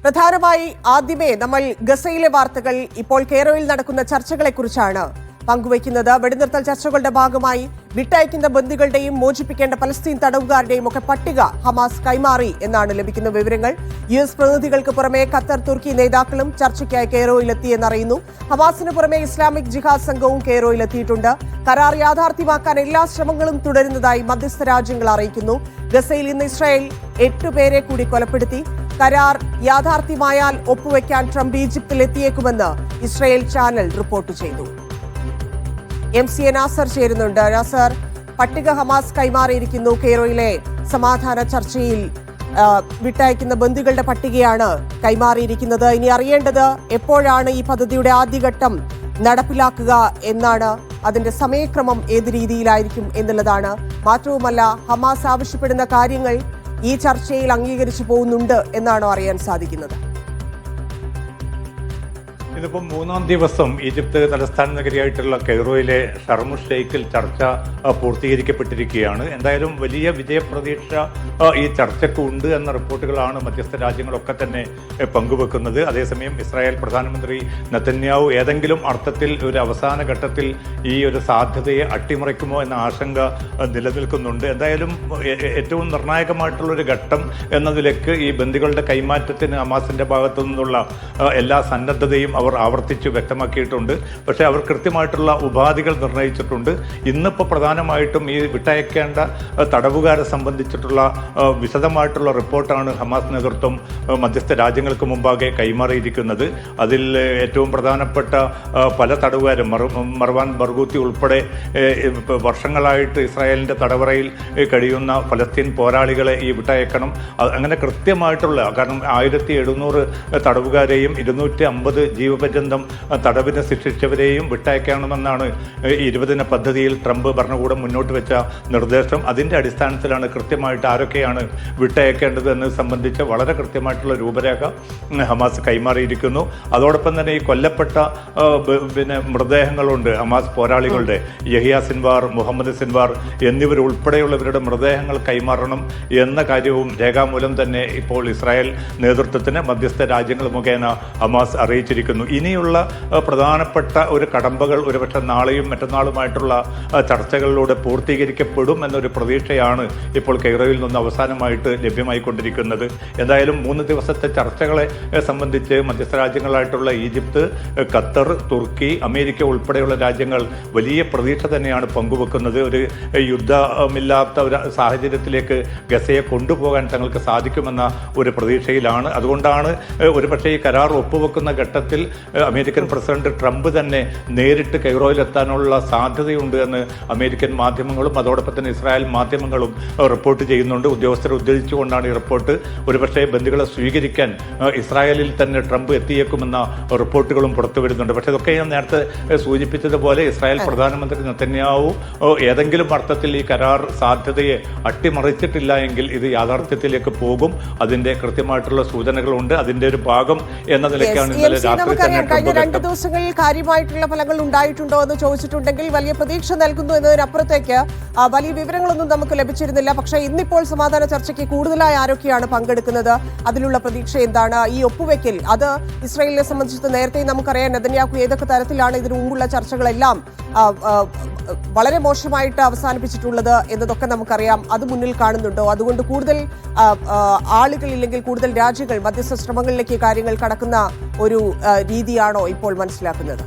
പ്രധാനമായി ആദ്യമേ നമ്മൾ ഗസയിലെ വാർത്തകൾ ഇപ്പോൾ കെയ്റോയിൽ നടക്കുന്ന ചർച്ചകളെക്കുറിച്ചാണ് പങ്കുവയ്ക്കുന്നത്. വെടിനിർത്തൽ ചർച്ചകളുടെ ഭാഗമായി വിട്ടയക്കുന്ന ബന്ദികളുടെയും മോചിപ്പിക്കേണ്ട പലസ്തീൻ തടവുകാരുടെയും ഒക്കെ പട്ടിക ഹമാസ് കൈമാറി എന്നാണ് ലഭിക്കുന്ന വിവരങ്ങൾ. US പ്രതിനിധികൾക്ക് പുറമെ ഖത്തർ, തുർക്കി നേതാക്കളും ചർച്ചയ്ക്കായി കെയ്റോയിലെത്തിയെന്നറിയുന്നു. ഹമാസിന് പുറമെ ഇസ്ലാമിക് ജിഹാദ് സംഘവും കെയ്റോയിലെത്തിയിട്ടുണ്ട്. കരാർ യാഥാർത്ഥ്യമാക്കാൻ എല്ലാ ശ്രമങ്ങളും തുടരുന്നതായി മധ്യസ്ഥ രാജ്യങ്ങൾ അറിയിക്കുന്നു. ഗസയിൽ ഇന്ന് ഇസ്രായേൽ 8 പേരെ കൂടി കൊലപ്പെടുത്തി. കരാർ യാഥാർത്ഥ്യമായാൽ ഒപ്പുവെക്കാൻ ട്രംപ് ഈജിപ്തിൽ എത്തിയേക്കുമെന്ന് ഇസ്രായേൽ ചാനൽ റിപ്പോർട്ട് ചെയ്തു. MCA നാസർ ചേരുന്നുണ്ട്. നാസർ, പട്ടിക ഹമാസ് കൈമാറിയിരിക്കുന്നു. കെയ്റോയിലെ സമാധാന ചർച്ചയിൽ വിട്ടയക്കുന്ന ബന്ദികളുടെ പട്ടികയാണ് കൈമാറിയിരിക്കുന്നത്. ഇനി അറിയേണ്ടത് എപ്പോഴാണ് ഈ പദ്ധതിയുടെ ആദ്യഘട്ടം നടപ്പിലാക്കുക എന്നാണ്. അതിന്റെ സമയക്രമം ഏത് രീതിയിലായിരിക്കും എന്നുള്ളതാണ്. മാത്രവുമല്ല, ഹമാസ് ആവശ്യപ്പെടുന്ന കാര്യങ്ങൾ ഈ ചർച്ചയിൽ അംഗീകരിച്ചു പോകുന്നുണ്ട് എന്നാണോ അറിയാൻ സാധിക്കുന്നത്? ഇതിപ്പം 3-ാം ദിവസം ഈജിപ്ത് തലസ്ഥാന നഗരിയായിട്ടുള്ള കെയ്റോയിലെ ഷർമു ഷെയ്ഖിൽ ചർച്ച പൂർത്തീകരിക്കപ്പെട്ടിരിക്കുകയാണ്. എന്തായാലും വലിയ വിജയപ്രതീക്ഷ ഈ ചർച്ചയ്ക്ക് ഉണ്ട് എന്ന റിപ്പോർട്ടുകളാണ് മധ്യസ്ഥ രാജ്യങ്ങളൊക്കെ തന്നെ പങ്കുവെക്കുന്നത്. അതേസമയം ഇസ്രായേൽ പ്രധാനമന്ത്രി നെതന്യാഹു ഏതെങ്കിലും അർത്ഥത്തിൽ ഒരു അവസാന ഘട്ടത്തിൽ ഈ ഒരു സാധ്യതയെ അട്ടിമറിക്കുമോ എന്ന ആശങ്ക നിലനിൽക്കുന്നുണ്ട്. എന്തായാലും ഏറ്റവും നിർണായകമായിട്ടുള്ളൊരു ഘട്ടം എന്നതിലേക്ക് ഈ ബന്ദികളുടെ കൈമാറ്റത്തിന് ഹമാസിന്റെ ഭാഗത്തു നിന്നുള്ള എല്ലാ സന്നദ്ധതയും അവർ ആവർത്തിച്ച് വ്യക്തമാക്കിയിട്ടുണ്ട്. പക്ഷേ അവർ കൃത്യമായിട്ടുള്ള ഉപാധികൾ നിർണ്ണയിച്ചിട്ടുണ്ട്. ഇന്നിപ്പോൾ പ്രധാനമായിട്ടും ഈ വിട്ടയക്കേണ്ട തടവുകാരെ സംബന്ധിച്ചിട്ടുള്ള വിശദമായിട്ടുള്ള റിപ്പോർട്ടാണ് ഹമാസ് നേതൃത്വം മധ്യസ്ഥ രാജ്യങ്ങൾക്ക് മുമ്പാകെ കൈമാറിയിരിക്കുന്നത്. അതിൽ ഏറ്റവും പ്രധാനപ്പെട്ട പല തടവുകാരും മർവാൻ ബർഗൂത്തി ഉൾപ്പെടെ വർഷങ്ങളായിട്ട് ഇസ്രായേലിൻ്റെ തടവറയിൽ കഴിയുന്ന ഫലസ്തീൻ പോരാളികളെ ഈ വിട്ടയക്കണം. അങ്ങനെ കൃത്യമായിട്ടുള്ള, കാരണം 1700 തടവുകാരെയും 250 ജീവപര്യന്തം തടവിന് ശിക്ഷിച്ചവരെയും വിട്ടയക്കണമെന്നാണ് ഈ 20 ദിന പദ്ധതിയിൽ ട്രംപ് ഭരണകൂടം മുന്നോട്ട് വെച്ച നിർദ്ദേശം. അതിൻ്റെ അടിസ്ഥാനത്തിലാണ് കൃത്യമായിട്ട് ആരൊക്കെയാണ് വിട്ടയക്കേണ്ടത് എന്നത് സംബന്ധിച്ച് വളരെ കൃത്യമായിട്ടുള്ള രൂപരേഖ ഹമാസ് കൈമാറിയിരിക്കുന്നു. അതോടൊപ്പം തന്നെ ഈ കൊല്ലപ്പെട്ട മൃതദേഹങ്ങളുണ്ട് ഹമാസ് പോരാളികളുടെ, യഹിയ സിൻവാർ, മുഹമ്മദ് സിൻവാർ എന്നിവരുൾപ്പെടെയുള്ളവരുടെ മൃതദേഹങ്ങൾ കൈമാറണം എന്ന കാര്യവും രേഖാമൂലം തന്നെ ഇപ്പോൾ ഇസ്രായേൽ നേതൃത്വത്തിന് മധ്യസ്ഥ രാജ്യങ്ങൾ മുഖേന ഹമാസ് അറിയിച്ചിരിക്കുന്നു. ഇനിയുള്ള പ്രധാനപ്പെട്ട ഒരു കടമ്പകൾ ഒരുപക്ഷെ നാളെയും മറ്റന്നാളുമായിട്ടുള്ള ചർച്ചകളിലൂടെ പൂർത്തീകരിക്കപ്പെടും എന്നൊരു പ്രതീക്ഷയാണ് ഇപ്പോൾ കെയ്റോയിൽ നിന്ന് അവസാനമായിട്ട് ലഭ്യമായിക്കൊണ്ടിരിക്കുന്നത്. എന്തായാലും 3 ദിവസത്തെ ചർച്ചകളെ സംബന്ധിച്ച് മധ്യസ്ഥ രാജ്യങ്ങളായിട്ടുള്ള ഈജിപ്ത്, ഖത്തർ, തുർക്കി, അമേരിക്ക ഉൾപ്പെടെയുള്ള രാജ്യങ്ങൾ വലിയ പ്രതീക്ഷ തന്നെയാണ് പങ്കുവെക്കുന്നത്. ഒരു യുദ്ധമില്ലാത്ത ഒരു സാഹചര്യത്തിലേക്ക് ഗസയെ കൊണ്ടുപോകാൻ തങ്ങൾക്ക് സാധിക്കുമെന്ന ഒരു പ്രതീക്ഷയിലാണ്. അതുകൊണ്ടാണ് ഒരുപക്ഷെ ഈ കരാർ ഒപ്പുവെക്കുന്ന ഘട്ടത്തിൽ അമേരിക്കൻ പ്രസിഡന്റ് ട്രംപ് തന്നെ നേരിട്ട് കെയ്റോയിലെത്താനുള്ള സാധ്യതയുണ്ട് എന്ന് അമേരിക്കൻ മാധ്യമങ്ങളും അതോടൊപ്പം തന്നെ ഇസ്രായേൽ മാധ്യമങ്ങളും റിപ്പോർട്ട് ചെയ്യുന്നുണ്ട്. ഉദ്യോഗസ്ഥരെ ഉദ്ധരിച്ചുകൊണ്ടാണ് ഈ റിപ്പോർട്ട്. ഒരുപക്ഷെ ബന്ദികളെ സ്വീകരിക്കാൻ ഇസ്രായേലിൽ തന്നെ ട്രംപ് എത്തിയേക്കുമെന്ന റിപ്പോർട്ടുകളും പുറത്തു വരുന്നുണ്ട്. പക്ഷേ ഇതൊക്കെ ഞാൻ നേരത്തെ സൂചിപ്പിച്ചതുപോലെ ഇസ്രായേൽ പ്രധാനമന്ത്രി നെതന്യാഹു ഏതെങ്കിലും അർത്ഥത്തിൽ ഈ കരാർ സാധ്യതയെ അട്ടിമറിച്ചിട്ടില്ല എങ്കിൽ ഇത് യാഥാർത്ഥ്യത്തിലേക്ക് പോകും. അതിന്റെ കൃത്യമായിട്ടുള്ള സൂചനകളുണ്ട്. അതിന്റെ ഒരു ഭാഗം എന്ന നിലയ്ക്കാണ് ഇന്നലെ രാത്രി തന്നെ കഴിഞ്ഞ 2 ദിവസങ്ങളിൽ കാര്യമായിട്ടുള്ള ഫലങ്ങൾ ഉണ്ടായിട്ടുണ്ടോ എന്ന് ചോദിച്ചിട്ടുണ്ടെങ്കിൽ വലിയ പ്രതീക്ഷ നൽകുന്നു എന്നതിനപ്പുറത്തേക്ക് വലിയ വിവരങ്ങളൊന്നും നമുക്ക് ലഭിച്ചിരുന്നില്ല. പക്ഷേ ഇന്നിപ്പോൾ സമാധാന ചർച്ചയ്ക്ക് കൂടുതലായി ആരൊക്കെയാണ് പങ്കെടുക്കുന്നത്, അതിലുള്ള പ്രതീക്ഷ എന്താണ്? ഈ ഒപ്പുവെക്കൽ അത് ഇസ്രായേലിനെ സംബന്ധിച്ച് നേരത്തെ നമുക്കറിയാം നെതന്യാഹു ഏതൊക്കെ തരത്തിലാണ് ഇതിനു മുമ്പുള്ള ചർച്ചകളെല്ലാം വളരെ മോശമായിട്ട് അവസാനിപ്പിച്ചിട്ടുള്ളത് എന്നതൊക്കെ നമുക്കറിയാം. അത് മുന്നിൽ കാണുന്നുണ്ടോ? അതുകൊണ്ട് കൂടുതൽ ആളുകൾ ഇല്ലെങ്കിൽ കൂടുതൽ രാജ്യങ്ങൾ മധ്യസ്ഥ ശ്രമങ്ങളിലേക്ക് കാര്യങ്ങൾ കടക്കുന്ന ഒരു രീതിയാണോ ഇപ്പോൾ മനസ്സിലാക്കുന്നത്?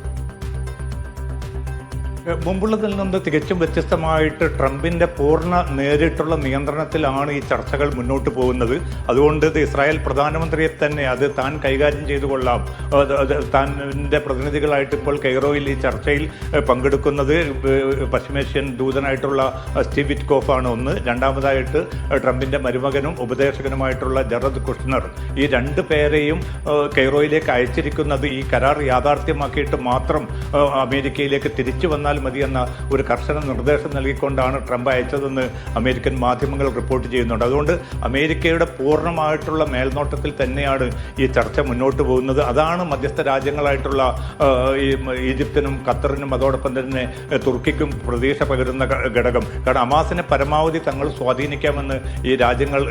മുമ്പുള്ളതിൽ നിന്ന് തികച്ചും വ്യത്യസ്തമായിട്ട് ട്രംപിന്റെ പൂർണ്ണ നേരിട്ടുള്ള നിയന്ത്രണത്തിലാണ് ഈ ചർച്ചകൾ മുന്നോട്ട് പോകുന്നത്. അതുകൊണ്ട് ഇസ്രായേൽ പ്രധാനമന്ത്രിയെ തന്നെ അത് താൻ കൈകാര്യം ചെയ്തു കൊള്ളാം. താൻ്റെ പ്രതിനിധികളായിട്ട് ഇപ്പോൾ കെയ്റോയിൽ ഈ ചർച്ചയിൽ പങ്കെടുക്കുന്നത് പശ്ചിമേഷ്യൻ ദൂതനായിട്ടുള്ള സ്റ്റീവ് വിറ്റ്കോഫ് ആണ് ഒന്ന്. രണ്ടാമതായിട്ട് ട്രംപിന്റെ മരുമകനും ഉപദേശകനുമായിട്ടുള്ള ജറദ് കുഷ്നർ. ഈ 2 പേരെയും കെയ്റോയിലേക്ക് അയച്ചിരിക്കുന്നത് ഈ കരാർ യാഥാർത്ഥ്യമാക്കിയിട്ട് മാത്രം അമേരിക്കയിലേക്ക് തിരിച്ചു വന്നാൽ വന്നാൽ മതി എന്ന ഒരു കർശന നിർദ്ദേശം നൽകിക്കൊണ്ടാണ് ട്രംപ് അയച്ചതെന്ന് അമേരിക്കൻ മാധ്യമങ്ങൾ റിപ്പോർട്ട് ചെയ്യുന്നുണ്ട്. അതുകൊണ്ട് അമേരിക്കയുടെ പൂർണ്ണമായിട്ടുള്ള മേൽനോട്ടത്തിൽ തന്നെയാണ് ഈ ചർച്ച മുന്നോട്ട് പോകുന്നത്. അതാണ് മധ്യസ്ഥ രാജ്യങ്ങളായിട്ടുള്ള ഈ ഈജിപ്തിനും ഖത്തറിനും അതോടൊപ്പം തന്നെ തുർക്കിക്കും പ്രതീക്ഷ പകരുന്ന ഘടകം. കാരണം ഹമാസിനെ പരമാവധി തങ്ങൾ സ്വാധീനിക്കാമെന്ന് ഈ രാജ്യങ്ങൾ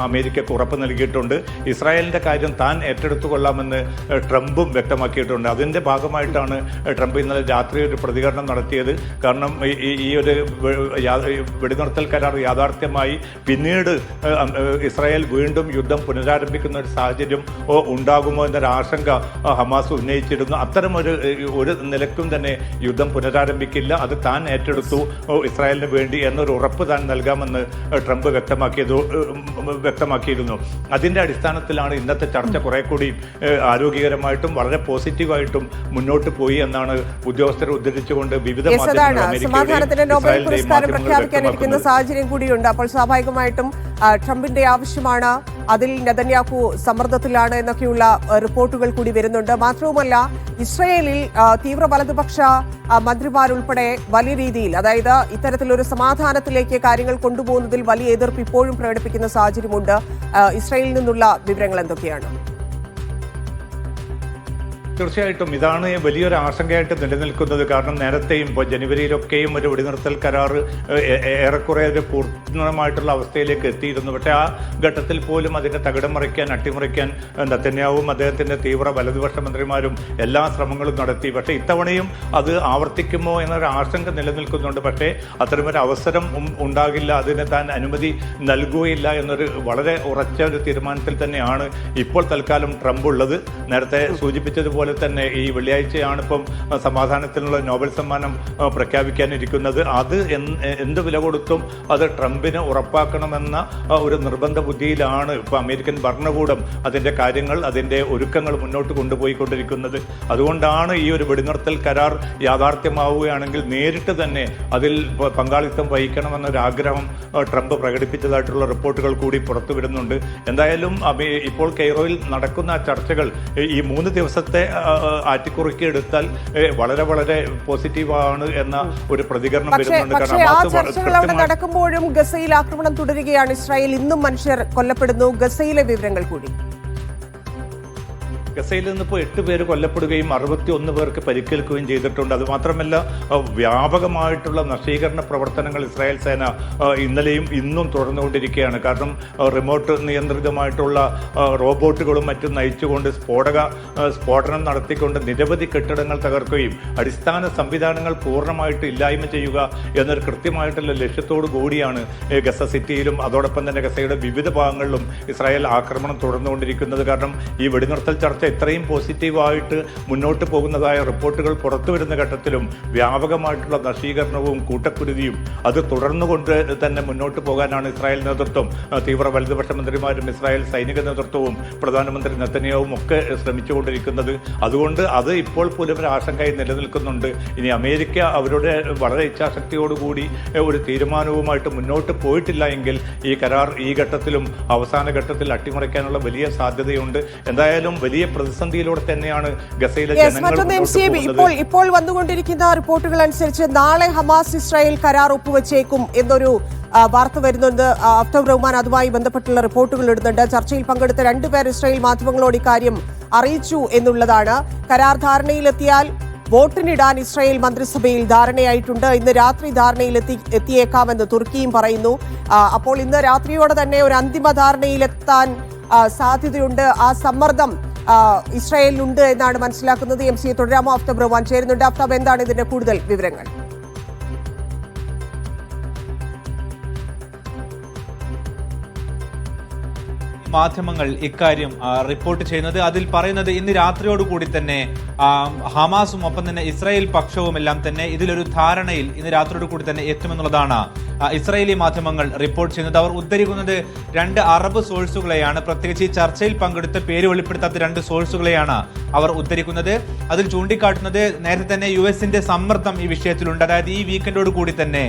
അമേരിക്കക്ക് ഉറപ്പ് നൽകിയിട്ടുണ്ട്. ഇസ്രായേലിൻ്റെ കാര്യം താൻ ഏറ്റെടുത്തുകൊള്ളാമെന്ന് ട്രംപും വ്യക്തമാക്കിയിട്ടുണ്ട്. അതിൻ്റെ ഭാഗമായിട്ടാണ് ട്രംപ് ഇന്നലെ രാത്രി ഒരു പ്രതികരണം നടത്തിയത്. കാരണം ഈ ഒരു വെടിനിർത്തൽ കരാർ യാഥാർത്ഥ്യമായി പിന്നീട് ഇസ്രായേൽ വീണ്ടും യുദ്ധം പുനരാരംഭിക്കുന്ന ഒരു സാഹചര്യം ഉണ്ടാകുമോ എന്നൊരു ആശങ്ക ഹമാസ് ഉന്നയിച്ചിരുന്നു. ഒരു നിലക്കും തന്നെ യുദ്ധം പുനരാരംഭിക്കില്ല, അത് താൻ ഏറ്റെടുത്തു ഇസ്രായേലിന് വേണ്ടി എന്നൊരു ഉറപ്പ് താൻ നൽകാമെന്ന് ട്രംപ് വ്യക്തമാക്കിയിരുന്നു. അതിൻ്റെ അടിസ്ഥാനത്തിലാണ് ഇന്നത്തെ ചർച്ച കുറെ കൂടി ആരോഗ്യകരമായിട്ടും വളരെ പോസിറ്റീവായിട്ടും മുന്നോട്ട് പോയി എന്നാണ് ഉദ്യോഗസ്ഥരെ ഉദ്ധരിച്ചുകൊണ്ട് വിവിധ സമാധാനത്തിന്റെ നോബൽ പുരസ്കാരം പ്രഖ്യാപിക്കാനിരിക്കുന്ന സാഹചര്യം കൂടിയുണ്ട്. അപ്പോൾ സ്വാഭാവികമായിട്ടും ട്രംപിന്റെ ആവശ്യമാണ്, അതിൽ നെതന്യാഹു സമ്മർദ്ദത്തിലാണ് എന്നൊക്കെയുള്ള റിപ്പോർട്ടുകൾ കൂടി വരുന്നുണ്ട്. മാത്രവുമല്ല, ഇസ്രയേലിൽ തീവ്ര വലതുപക്ഷ മന്ത്രിമാരുൾപ്പെടെ വലിയ രീതിയിൽ, അതായത് ഇത്തരത്തിലൊരു സമാധാനത്തിലേക്ക് കാര്യങ്ങൾ കൊണ്ടുപോകുന്നതിൽ വലിയ എതിർപ്പ് ഇപ്പോഴും പ്രകടിപ്പിക്കുന്ന സാഹചര്യമുണ്ട്. ഇസ്രയേലിൽ നിന്നുള്ള വിവരങ്ങൾ എന്തൊക്കെയാണ്? തീർച്ചയായിട്ടും ഇതാണ് വലിയൊരു ആശങ്കയായിട്ട് നിലനിൽക്കുന്നത്. കാരണം നേരത്തെയും ഇപ്പോൾ ജനുവരിയിലൊക്കെയും ഒരു വെടിനിർത്തൽ കരാർ ഏറെക്കുറെ ഒരു പൂർണ്ണമായിട്ടുള്ള അവസ്ഥയിലേക്ക് എത്തിയിരുന്നു. പക്ഷേ ആ ഘട്ടത്തിൽ പോലും അതിനെ തകിടം മറിക്കാൻ, അട്ടിമറിക്കാൻ നെതന്യാഹുവും അദ്ദേഹത്തിൻ്റെ തീവ്ര വലതുപക്ഷ മന്ത്രിമാരും എല്ലാ ശ്രമങ്ങളും നടത്തി. പക്ഷേ ഇത്തവണയും അത് ആവർത്തിക്കുമോ എന്നൊരു ആശങ്ക നിലനിൽക്കുന്നുണ്ട്. പക്ഷേ അത്തരമൊരു അവസരം ഉണ്ടാകില്ല, അതിന് താൻ അനുമതി നൽകുകയില്ല എന്നൊരു വളരെ ഉറച്ച ഒരു തീരുമാനത്തിൽ തന്നെയാണ് ഇപ്പോൾ തൽക്കാലം ട്രംപ് ഉള്ളത്. നേരത്തെ സൂചിപ്പിച്ചതുപോലെ തന്നെ ഈ വെള്ളിയാഴ്ചയാണ് ഇപ്പം സമാധാനത്തിനുള്ള നോബൽ സമ്മാനം പ്രഖ്യാപിക്കാനിരിക്കുന്നത്. അത് എന്ത് വില കൊടുത്തും അത് ട്രംപിന് ഉറപ്പാക്കണമെന്ന ഒരു നിർബന്ധ ബുദ്ധിയിലാണ് ഇപ്പോൾ അമേരിക്കൻ ഭരണകൂടം അതിൻ്റെ കാര്യങ്ങൾ, അതിൻ്റെ ഒരുക്കങ്ങൾ മുന്നോട്ട് കൊണ്ടുപോയിക്കൊണ്ടിരിക്കുന്നത്. അതുകൊണ്ടാണ് ഈ ഒരു വെടിനിർത്തൽ കരാർ യാഥാർത്ഥ്യമാവുകയാണെങ്കിൽ നേരിട്ട് തന്നെ അതിൽ പങ്കാളിത്തം വഹിക്കണമെന്നൊരാഗ്രഹം ട്രംപ് പ്രകടിപ്പിച്ചതായിട്ടുള്ള റിപ്പോർട്ടുകൾ കൂടി പുറത്തു വരുന്നുണ്ട്. എന്തായാലും ഇപ്പോൾ കെയ്റോയിൽ നടക്കുന്ന ചർച്ചകൾ ഈ 3 ദിവസത്തെ ആറ്റിക്കുറുക്കി എടുത്താൽ വളരെ വളരെ പോസിറ്റീവാണ് എന്ന ഒരു പ്രതികരണം വരുന്നുണ്ട്. ചർച്ചകൾ അവിടെ നടക്കുമ്പോഴും ഗസയിൽ ആക്രമണം തുടരുകയാണ്. ഇസ്രായേൽ ഇന്നും മനുഷ്യർ കൊല്ലപ്പെടുന്നു. ഗസയിലെ വിവരങ്ങൾ കൂടി. ഗസയിൽ നിന്നിപ്പോൾ 8 പേര് കൊല്ലപ്പെടുകയും 61 പേർക്ക് പരിക്കേൽക്കുകയും ചെയ്തിട്ടുണ്ട്. അതുമാത്രമല്ല വ്യാപകമായിട്ടുള്ള നശീകരണ പ്രവർത്തനങ്ങൾ ഇസ്രായേൽ സേന ഇന്നലെയും ഇന്നും തുടർന്നുകൊണ്ടിരിക്കുകയാണ്. കാരണം റിമോട്ട് നിയന്ത്രിതമായിട്ടുള്ള റോബോട്ടുകളും മറ്റും നയിച്ചുകൊണ്ട് സ്ഫോടനം നടത്തിക്കൊണ്ട് നിരവധി കെട്ടിടങ്ങൾ തകർക്കുകയും അടിസ്ഥാന സംവിധാനങ്ങൾ പൂർണ്ണമായിട്ട് ഇല്ലായ്മ ചെയ്യുക എന്നൊരു കൃത്യമായിട്ടുള്ള ലക്ഷ്യത്തോടു കൂടിയാണ് ഗസ സിറ്റിയിലും അതോടൊപ്പം തന്നെ ഗസയുടെ വിവിധ ഭാഗങ്ങളിലും ഇസ്രായേൽ ആക്രമണം തുടർന്നുകൊണ്ടിരിക്കുന്നത്. കാരണം ഈ വെടിനിർത്തൽ ചർച്ച ഇത്രയും പോസിറ്റീവായിട്ട് മുന്നോട്ട് പോകുന്നതായ റിപ്പോർട്ടുകൾ പുറത്തു വരുന്ന ഘട്ടത്തിലും വ്യാപകമായിട്ടുള്ള നശീകരണവും കൂട്ടക്കുരുതിയും അത് തുടർന്നുകൊണ്ട് തന്നെ മുന്നോട്ട് പോകാനാണ് ഇസ്രായേൽ നേതൃത്വം, തീവ്ര വലതുപക്ഷ മന്ത്രിമാരും ഇസ്രായേൽ സൈനിക നേതൃത്വവും പ്രധാനമന്ത്രി നെതന്യാഹുവും ഒക്കെ ശ്രമിച്ചുകൊണ്ടിരിക്കുന്നത്. അതുകൊണ്ട് അത് ഇപ്പോൾ പോലും ഒരു ആശങ്കയായി നിലനിൽക്കുന്നുണ്ട്. ഇനി അമേരിക്ക അവരുടെ വളരെ ഇച്ഛാശക്തിയോടുകൂടി ഒരു തീരുമാനവുമായിട്ട് മുന്നോട്ട് പോയിട്ടില്ല എങ്കിൽ ഈ കരാർ ഈ ഘട്ടത്തിലും അവസാന ഘട്ടത്തിൽ അട്ടിമറിക്കാനുള്ള വലിയ സാധ്യതയുണ്ട്. എന്തായാലും വലിയ പ്രതിസന്ധിയിലൂടെ തന്നെയാണ് ഗസയിലെ ജനങ്ങൾ. ഇപ്പോൾ വന്നുകൊണ്ടിരിക്കുന്ന റിപ്പോർട്ടുകൾ അനുസരിച്ച് നാളെ ഹമാസ് ഇസ്രായേൽ കരാർ ഒപ്പുവെച്ചേക്കും എന്നൊരു വാർത്ത വരുന്നുണ്ട്. അഫ്തബ് റഹ്മാൻ അതുമായി ബന്ധപ്പെട്ടുള്ള റിപ്പോർട്ടുകൾ ഇടുന്നുണ്ട്. ചർച്ചയിൽ പങ്കെടുത്ത 2 പേർ ഇസ്രായേൽ മാധ്യമങ്ങളോട് ഇക്കാര്യം അറിയിച്ചു എന്നുള്ളതാണ്. കരാർ ധാരണയിലെത്തിയാൽ വോട്ടിനിടാൻ ഇസ്രായേൽ മന്ത്രിസഭയിൽ ധാരണയായിട്ടുണ്ട്. ഇന്ന് രാത്രി ധാരണയിൽ എത്തിയേക്കാമെന്ന് തുർക്കിയും പറയുന്നു. അപ്പോൾ ഇന്ന് രാത്രിയോടെ തന്നെ ഒരു അന്തിമ ധാരണയിലെത്താൻ സാധ്യതയുണ്ട്. ആ സമ്മർദ്ദം ഇസ്രായേലിനുണ്ട് എന്നാണ് മനസ്സിലാക്കുന്നത്. MC തുടരാമോ? അഫ്തബ് റഹ്മാൻ ചേരുന്നുണ്ട്. അഫ്തബ്, എന്താണ് ഇതിന്റെ കൂടുതൽ വിവരങ്ങൾ? മാധ്യമങ്ങൾ ഇക്കാര്യം റിപ്പോർട്ട് ചെയ്യുന്നത്. അതിൽ പറയുന്നത് ഇന്ന് രാത്രിയോടുകൂടി തന്നെ ഹമാസും ഒപ്പം തന്നെ ഇസ്രായേൽ പക്ഷവും എല്ലാം തന്നെ ഇതിലൊരു ധാരണയിൽ ഇന്ന് രാത്രിയോടുകൂടി തന്നെ എത്തുമെന്നുള്ളതാണ് ഇസ്രായേലി മാധ്യമങ്ങൾ റിപ്പോർട്ട് ചെയ്യുന്നത്. അവർ ഉദ്ധരിക്കുന്നത് 2 അറബ് സോഴ്സുകളെയാണ്, പ്രത്യേകിച്ച് ഈ ചർച്ചയിൽ പങ്കെടുത്ത പേര് വെളിപ്പെടുത്താത്ത 2 സോഴ്സുകളെയാണ് അവർ ഉദ്ധരിക്കുന്നത്. അതിൽ ചൂണ്ടിക്കാട്ടുന്നത് നേരത്തെ തന്നെ US-ന്റെ സമ്മർദ്ദം ഈ വിഷയത്തിലുണ്ട്. അതായത് ഈ വീക്കെൻഡോട് കൂടി തന്നെ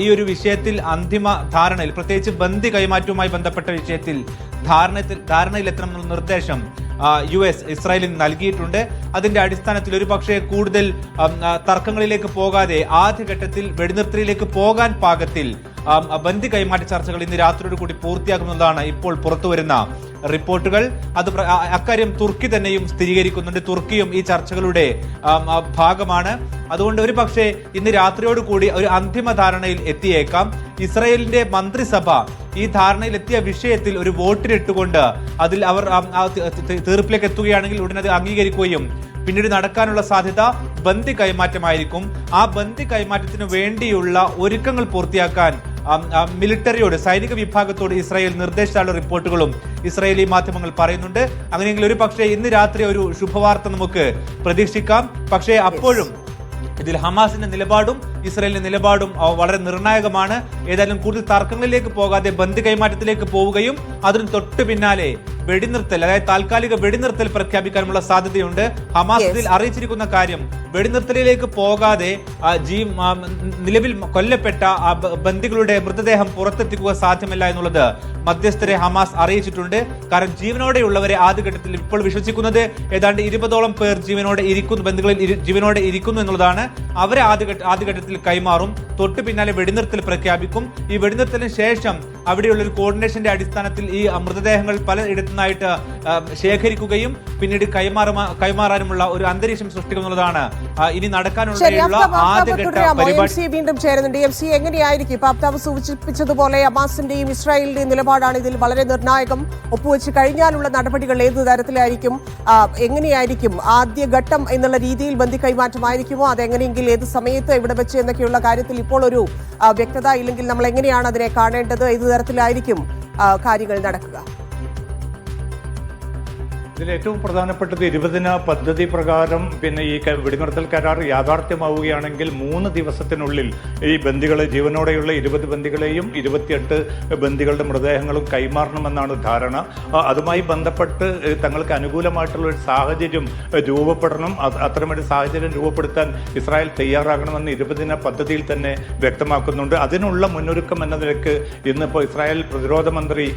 ഈ ഒരു വിഷയത്തിൽ അന്തിമ ധാരണയിൽ, പ്രത്യേകിച്ച് ബന്ദി കൈമാറ്റവുമായി ബന്ധപ്പെട്ട വിഷയത്തിൽ ധാരണയിലെത്തണമെന്നുള്ള നിർദ്ദേശം US ഇസ്രായേലിന് നൽകിയിട്ടുണ്ട്. അതിന്റെ അടിസ്ഥാനത്തിൽ ഒരു പക്ഷേ കൂടുതൽ തർക്കങ്ങളിലേക്ക് പോകാതെ ആദ്യഘട്ടത്തിൽ വെടിനിർത്തലിലേക്ക് പോകാൻ പാകത്തിൽ ബന്ദി കൈമാറ്റ ചർച്ചകൾ ഇന്ന് രാത്രിയോട് കൂടി പൂർത്തിയാകുന്നതാണ് ഇപ്പോൾ പുറത്തുവരുന്ന റിപ്പോർട്ടുകൾ. അത് അക്കാര്യം തുർക്കി തന്നെയും സ്ഥിരീകരിക്കുന്നുണ്ട്. തുർക്കിയും ഈ ചർച്ചകളുടെ ഭാഗമാണ്. അതുകൊണ്ട് ഒരു പക്ഷേ ഇന്ന് രാത്രിയോട് കൂടി ഒരു അന്തിമ ധാരണയിൽ എത്തിയേക്കാം. ഇസ്രായേലിന്റെ മന്ത്രിസഭ ഈ ധാരണയിൽ എത്തിയ വിഷയത്തിൽ ഒരു വോട്ടിനിട്ടുകൊണ്ട് അതിൽ അവർ തീർപ്പിലേക്ക് എത്തുകയാണെങ്കിൽ ഉടൻ അത് അംഗീകരിക്കുകയും പിന്നീട് നടക്കാനുള്ള സാധ്യത ബന്ദി കൈമാറ്റമായിരിക്കും. ആ ബന്ദി കൈമാറ്റത്തിന് വേണ്ടിയുള്ള ഒരുക്കങ്ങൾ പൂർത്തിയാക്കാൻ മിലിറ്ററിയോട്, സൈനിക വിഭാഗത്തോട് ഇസ്രായേൽ നിർദ്ദേശിച്ചാലുള്ള റിപ്പോർട്ടുകളും ഇസ്രായേലി മാധ്യമങ്ങൾ പറയുന്നുണ്ട്. അങ്ങനെയെങ്കിൽ ഒരു പക്ഷേ ഇന്ന് രാത്രി ഒരു ശുഭവാർത്ത നമുക്ക് പ്രതീക്ഷിക്കാം. പക്ഷേ അപ്പോഴും ഇതിൽ ഹമാസിന്റെ നിലപാടും ഇസ്രായേലിന്റെ നിലപാടും വളരെ നിർണായകമാണ്. ഏതായാലും കൂടുതൽ തർക്കങ്ങളിലേക്ക് പോകാതെ ബന്ദി കൈമാറ്റത്തിലേക്ക് പോവുകയും അതിന് തൊട്ടു പിന്നാലെ വെടിനിർത്തൽ, അതായത് താൽക്കാലിക വെടിനിർത്തൽ പ്രഖ്യാപിക്കാനുള്ള സാധ്യതയുണ്ട്. ഹമാസ് ഇതിൽ അറിയിച്ചിരിക്കുന്ന കാര്യം വെടിനിർത്തലിലേക്ക് പോകാതെ നിലവിൽ കൊല്ലപ്പെട്ട ബന്ദികളുടെ മൃതദേഹം പുറത്തെത്തിക്കുക സാധ്യമല്ല എന്നുള്ളത് മധ്യസ്ഥരെ ഹമാസ് അറിയിച്ചിട്ടുണ്ട്. കാരണം ജീവനോടെയുള്ളവരെ ആദ്യഘട്ടത്തിൽ ഇപ്പോൾ വിശ്വസിക്കുന്നത് ഏതാണ്ട് 20ഓളം പേർ ബന്ദികളിൽ ജീവനോടെ ഇരിക്കുന്നു എന്നുള്ളതാണ്. അവരെ ആദ്യഘട്ടത്തിൽ കൈമാറും. തൊട്ടു പിന്നാലെ വെടിനിർത്തൽ പ്രഖ്യാപിക്കും. ഈ വെടിനിർത്തലിന് ശേഷം അവിടെയുള്ള ഒരു കോർഡിനേഷന്റെ അടിസ്ഥാനത്തിൽ ഈ മൃതദേഹങ്ങൾ പലയിടത്തുനിന്നായിട്ട് ശേഖരിക്കുകയും പിന്നീട് കൈമാറാനുമുള്ള ഒരു അന്തരീക്ഷം സൃഷ്ടിക്കുന്നുള്ളതാണ് ഇനി നടക്കാനുള്ള ആദ്യഘട്ട പരിപാടി. വീണ്ടും ചേരുന്നുണ്ട്. MC എങ്ങനെയായിരിക്കും ഇപ്പൊ അബ്താബ് സൂചിപ്പിച്ചതുപോലെ ഹമാസിന്റെയും ഇസ്രായേലിന്റെയും നിലപാടാണ് ഇതിൽ വളരെ നിർണായകം. ഒപ്പുവെച്ച് കഴിഞ്ഞാലുള്ള നടപടികൾ ഏത് തരത്തിലായിരിക്കും, എങ്ങനെയായിരിക്കും? ആദ്യഘട്ടം എന്നുള്ള രീതിയിൽ ബന്ദി കൈമാറ്റമായിരിക്കുമോ, അതെങ്ങനെയെങ്കിൽ ഏത് സമയത്ത് ഇവിടെ വെച്ച് എന്നൊക്കെയുള്ള കാര്യത്തിൽ ഇപ്പോൾ ഒരു വ്യക്തത ഇല്ലെങ്കിൽ നമ്മൾ എങ്ങനെയാണ് അതിനെ കാണേണ്ടത്? ഏത് തരത്തിലായിരിക്കും കാര്യങ്ങൾ നടക്കുക? ഇതിൽ ഏറ്റവും പ്രധാനപ്പെട്ടത് 20 പദ്ധതി പ്രകാരം പിന്നെ ഈ വെടിനിർത്തൽ കരാർ യാഥാർത്ഥ്യമാവുകയാണെങ്കിൽ 3 ദിവസത്തിനുള്ളിൽ ഈ ബന്ദികളെ, ജീവനോടെയുള്ള 20 ബന്ദികളെയും 28 ബന്ദികളുടെ മൃതദേഹങ്ങളും കൈമാറണമെന്നാണ് ധാരണ. അതുമായി ബന്ധപ്പെട്ട് തങ്ങൾക്ക് അനുകൂലമായിട്ടുള്ള ഒരു സാഹചര്യം രൂപപ്പെടണം. അത്തരമൊരു സാഹചര്യം രൂപപ്പെടുത്താൻ ഇസ്രായേൽ തയ്യാറാകണമെന്ന് 20 പദ്ധതിയിൽ തന്നെ വ്യക്തമാക്കുന്നുണ്ട്. അതിനുള്ള മുന്നൊരുക്കം എന്ന നിലയ്ക്ക് ഇന്നിപ്പോൾ ഇസ്രായേൽ പ്രതിരോധ മന്ത്രി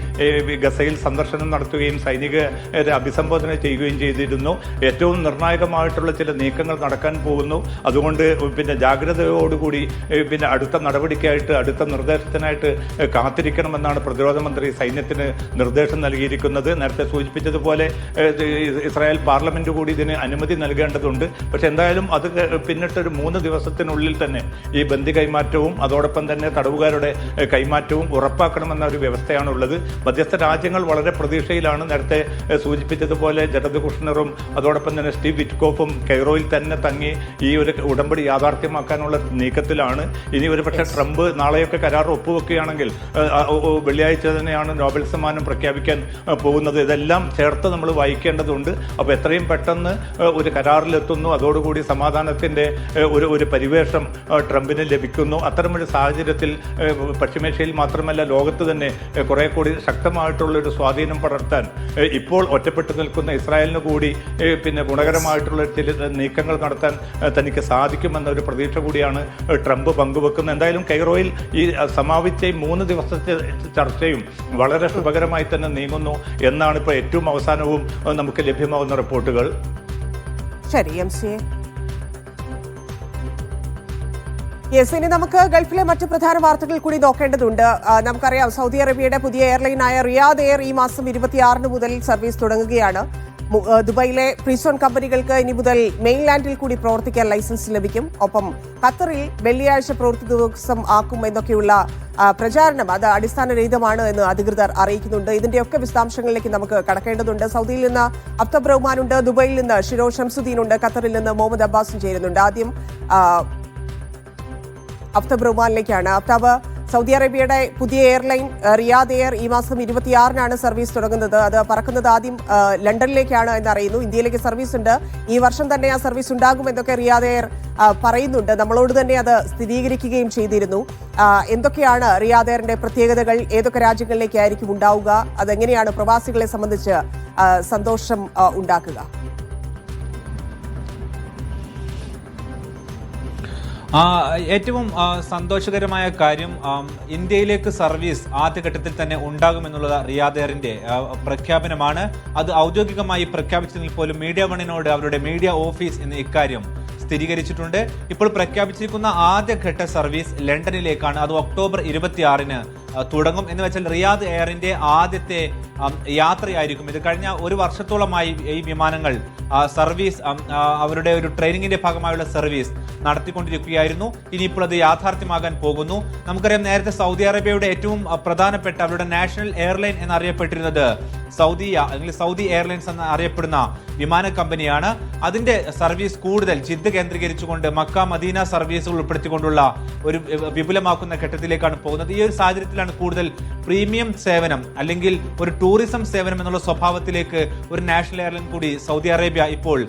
ഗസയിൽ സന്ദർശനം നടത്തുകയും സൈനികരെ അഭിസംബോധന ചെയ്യുകയും ചെയ്തിരുന്നു. ഏറ്റവും നിർണായകമായിട്ടുള്ള ചില നീക്കങ്ങൾ നടക്കാൻ പോകുന്നു. അതുകൊണ്ട് പിന്നെ ജാഗ്രതയോടുകൂടി പിന്നെ അടുത്ത നടപടിക്കായിട്ട്, അടുത്ത നിർദ്ദേശത്തിനായിട്ട് കാത്തിരിക്കണമെന്നാണ് പ്രതിരോധ മന്ത്രി സൈന്യത്തിന് നിർദ്ദേശം നൽകിയിരിക്കുന്നത്. നേരത്തെ സൂചിപ്പിച്ചതുപോലെ ഇസ്രായേൽ പാർലമെന്റ് കൂടി ഇതിന് അനുമതി നൽകേണ്ടതുണ്ട്. പക്ഷെ എന്തായാലും അത് പിന്നിട്ടൊരു 3 ദിവസത്തിനുള്ളിൽ തന്നെ ഈ ബന്ദി കൈമാറ്റവും അതോടൊപ്പം തന്നെ തടവുകാരുടെ കൈമാറ്റവും ഉറപ്പാക്കണമെന്ന ഒരു വ്യവസ്ഥയാണുള്ളത്. മധ്യസ്ഥ രാജ്യങ്ങൾ വളരെ പ്രതീക്ഷയിലാണ്. നേരത്തെ സൂചിപ്പിച്ചതുപോലെ ജരദ് കുഷ്ണറും അതോടൊപ്പം തന്നെ സ്റ്റീവ് വിറ്റ്കോഫും കെയ്റോയിൽ തന്നെ തങ്ങി ഈ ഒരു ഉടമ്പടി യാഥാർത്ഥ്യമാക്കാനുള്ള നീക്കത്തിലാണ്. ഇനി ഒരുപക്ഷെ ട്രംപ് നാളെയൊക്കെ കരാർ ഒപ്പുവെക്കുകയാണെങ്കിൽ വെള്ളിയാഴ്ച തന്നെയാണ് നോബൽ സമ്മാനം പ്രഖ്യാപിക്കാൻ പോകുന്നത്. ഇതെല്ലാം ചേർത്ത് നമ്മൾ വായിക്കേണ്ടതുണ്ട്. അപ്പോൾ എത്രയും പെട്ടെന്ന് ഒരു കരാറിലെത്തുന്നു, അതോടുകൂടി സമാധാനത്തിൻ്റെ ഒരു പരിവേഷം ട്രംപിന് ലഭിക്കുന്നു. അത്തരമൊരു സാഹചര്യത്തിൽ പശ്ചിമേഷ്യയിൽ മാത്രമല്ല ലോകത്ത് തന്നെ കുറെ കൂടി ശക്തമായിട്ടുള്ളൊരു സ്വാധീനം പടർത്താൻ ഇപ്പോൾ ഒറ്റപ്പെട്ടു നിൽക്കുന്ന ഇസ്രായേലിന് കൂടി പിന്നെ ഗുണകരമായിട്ടുള്ള ചില നീക്കങ്ങൾ നടത്താൻ തനിക്ക് സാധിക്കുമെന്ന ഒരു പ്രതീക്ഷ കൂടിയാണ് ട്രംപ് പങ്കുവെക്കുന്നത്. എന്തായാലും കെയ്റോയിൽ ഈ സമാപിച്ച 3 ദിവസത്തെ ചർച്ചയും വളരെ ശുഭകരമായി തന്നെ നീങ്ങുന്നു എന്നാണ് ഇപ്പോൾ ഏറ്റവും അവസാനവും നമുക്ക് ലഭ്യമാകുന്ന റിപ്പോർട്ടുകൾ. ശരി MC. ഇനി നമുക്ക് ഗൾഫിലെ മറ്റു പ്രധാന വാർത്തകൾ കൂടി നോക്കേണ്ടതുണ്ട്. നമുക്കറിയാം സൗദി അറേബ്യയുടെ പുതിയ എയർലൈനായ റിയാദ് എയർ ഈ മാസം 26 മുതൽ സർവീസ് തുടങ്ങുകയാണ്. ദുബായിലെ പ്രീസോൺ കമ്പനികൾക്ക് ഇനി മുതൽ മെയിൻലാൻഡിൽ കൂടി പ്രവർത്തിക്കാൻ ലൈസൻസ് ലഭിക്കും. ഒപ്പം ഖത്തറിൽ വെള്ളിയാഴ്ച പ്രവൃത്തി ദിവസം ആക്കും എന്നൊക്കെയുള്ള പ്രചാരണം അത് അടിസ്ഥാനരഹിതമാണ് എന്ന് അധികൃതർ അറിയിക്കുന്നുണ്ട്. ഇതിന്റെയൊക്കെ വിശദാംശങ്ങളിലേക്ക് നമുക്ക് കടക്കേണ്ടതുണ്ട്. സൗദിയിൽ നിന്ന് അഫ്താബ് റഹ്മാനുണ്ട്, ദുബായിൽ നിന്ന് ഷിരോ ഷംസുദ്ദീൻ ഉണ്ട്, ഖത്തറിൽ നിന്ന് മുഹമ്മദ് അബ്ബാസും ചേരുന്നുണ്ട്. ആദ്യം അഫ്താബ് റഹ്മാനിലേക്കാണ്. അഫ്താബ്, സൗദി അറേബ്യയുടെ പുതിയ എയർലൈൻ റിയാദ് എയർ ഈ മാസം 26-നാണ് സർവീസ് തുടങ്ങുന്നത്. അത് പറക്കുന്നത് ആദ്യം ലണ്ടനിലേക്കാണ് എന്നറിയുന്നു. ഇന്ത്യയിലേക്ക് സർവീസ് ഉണ്ട്. ഈ വർഷം തന്നെ ആ സർവീസ് ഉണ്ടാകുമെന്നൊക്കെ റിയാദ് എയർ പറയുന്നുണ്ട്. നമ്മളോട് തന്നെ അത് സ്ഥിരീകരിക്കുകയും ചെയ്തിരുന്നു. എന്തൊക്കെയാണ് റിയാദ് എയറിന്റെ പ്രത്യേകതകൾ? ഏതൊക്കെ രാജ്യങ്ങളിലേക്കായിരിക്കും ഉണ്ടാവുക? അതെങ്ങനെയാണ് പ്രവാസികളെ സംബന്ധിച്ച് സന്തോഷം ഉണ്ടാക്കുക? ഏറ്റവും സന്തോഷകരമായ കാര്യം ഇന്ത്യയിലേക്ക് സർവീസ് ആദ്യഘട്ടത്തിൽ തന്നെ ഉണ്ടാകുമെന്നുള്ളത് റിയാദ് എയറിന്റെ പ്രഖ്യാപനമാണ്. അത് ഔദ്യോഗികമായി പ്രഖ്യാപിച്ചതിൽ പോലും മീഡിയ വണ്ണിനോട് അവരുടെ മീഡിയ ഓഫീസ് എന്ന ഇക്കാര്യം സ്ഥിരീകരിച്ചിട്ടുണ്ട്. ഇപ്പോൾ പ്രഖ്യാപിച്ചിരിക്കുന്ന ആദ്യഘട്ട സർവീസ് ലണ്ടനിലേക്കാണ്. അത് ഒക്ടോബർ 26-ന് തുടങ്ങും. എന്ന് വെച്ചാൽ റിയാദ് എയറിന്റെ ആദ്യത്തെ യാത്രയായിരിക്കും ഇത്. കഴിഞ്ഞ ഒരു വർഷത്തോളമായി ഈ വിമാനങ്ങൾ സർവീസ് അവരുടെ ഒരു ട്രെയിനിങ്ങിന്റെ ഭാഗമായുള്ള സർവീസ് നടത്തിക്കൊണ്ടിരിക്കുകയായിരുന്നു. ഇനിയിപ്പോൾ അത് യാഥാർത്ഥ്യമാകാൻ പോകുന്നു. നമുക്കറിയാം, നേരത്തെ സൗദി അറേബ്യയുടെ ഏറ്റവും പ്രധാനപ്പെട്ട അവരുടെ നാഷണൽ എയർലൈൻ എന്നറിയപ്പെട്ടിരുന്നത് സൗദി എയർലൈൻസ് എന്ന് അറിയപ്പെടുന്ന വിമാന കമ്പനിയാണ്. അതിന്റെ സർവീസ് കൂടുതൽ ജിദ്ദ കേന്ദ്രീകരിച്ചുകൊണ്ട് മക്ക മദീന സർവീസുകൾ ഉൾപ്പെടുത്തിക്കൊണ്ടുള്ള ഒരു വിപുലമാക്കുന്ന ഘട്ടത്തിലേക്കാണ് പോകുന്നത്. ഈ ഒരു സാഹചര്യത്തിലാണ് കൂടുതൽ പ്രീമിയം സേവനം അല്ലെങ്കിൽ ഒരു ടൂറിസം സേവനം എന്നുള്ള സ്വഭാവത്തിലേക്ക് ഒരു നാഷണൽ എയർലൈൻ കൂടി സൗദി അറേബ്യ ഇപ്പോൾ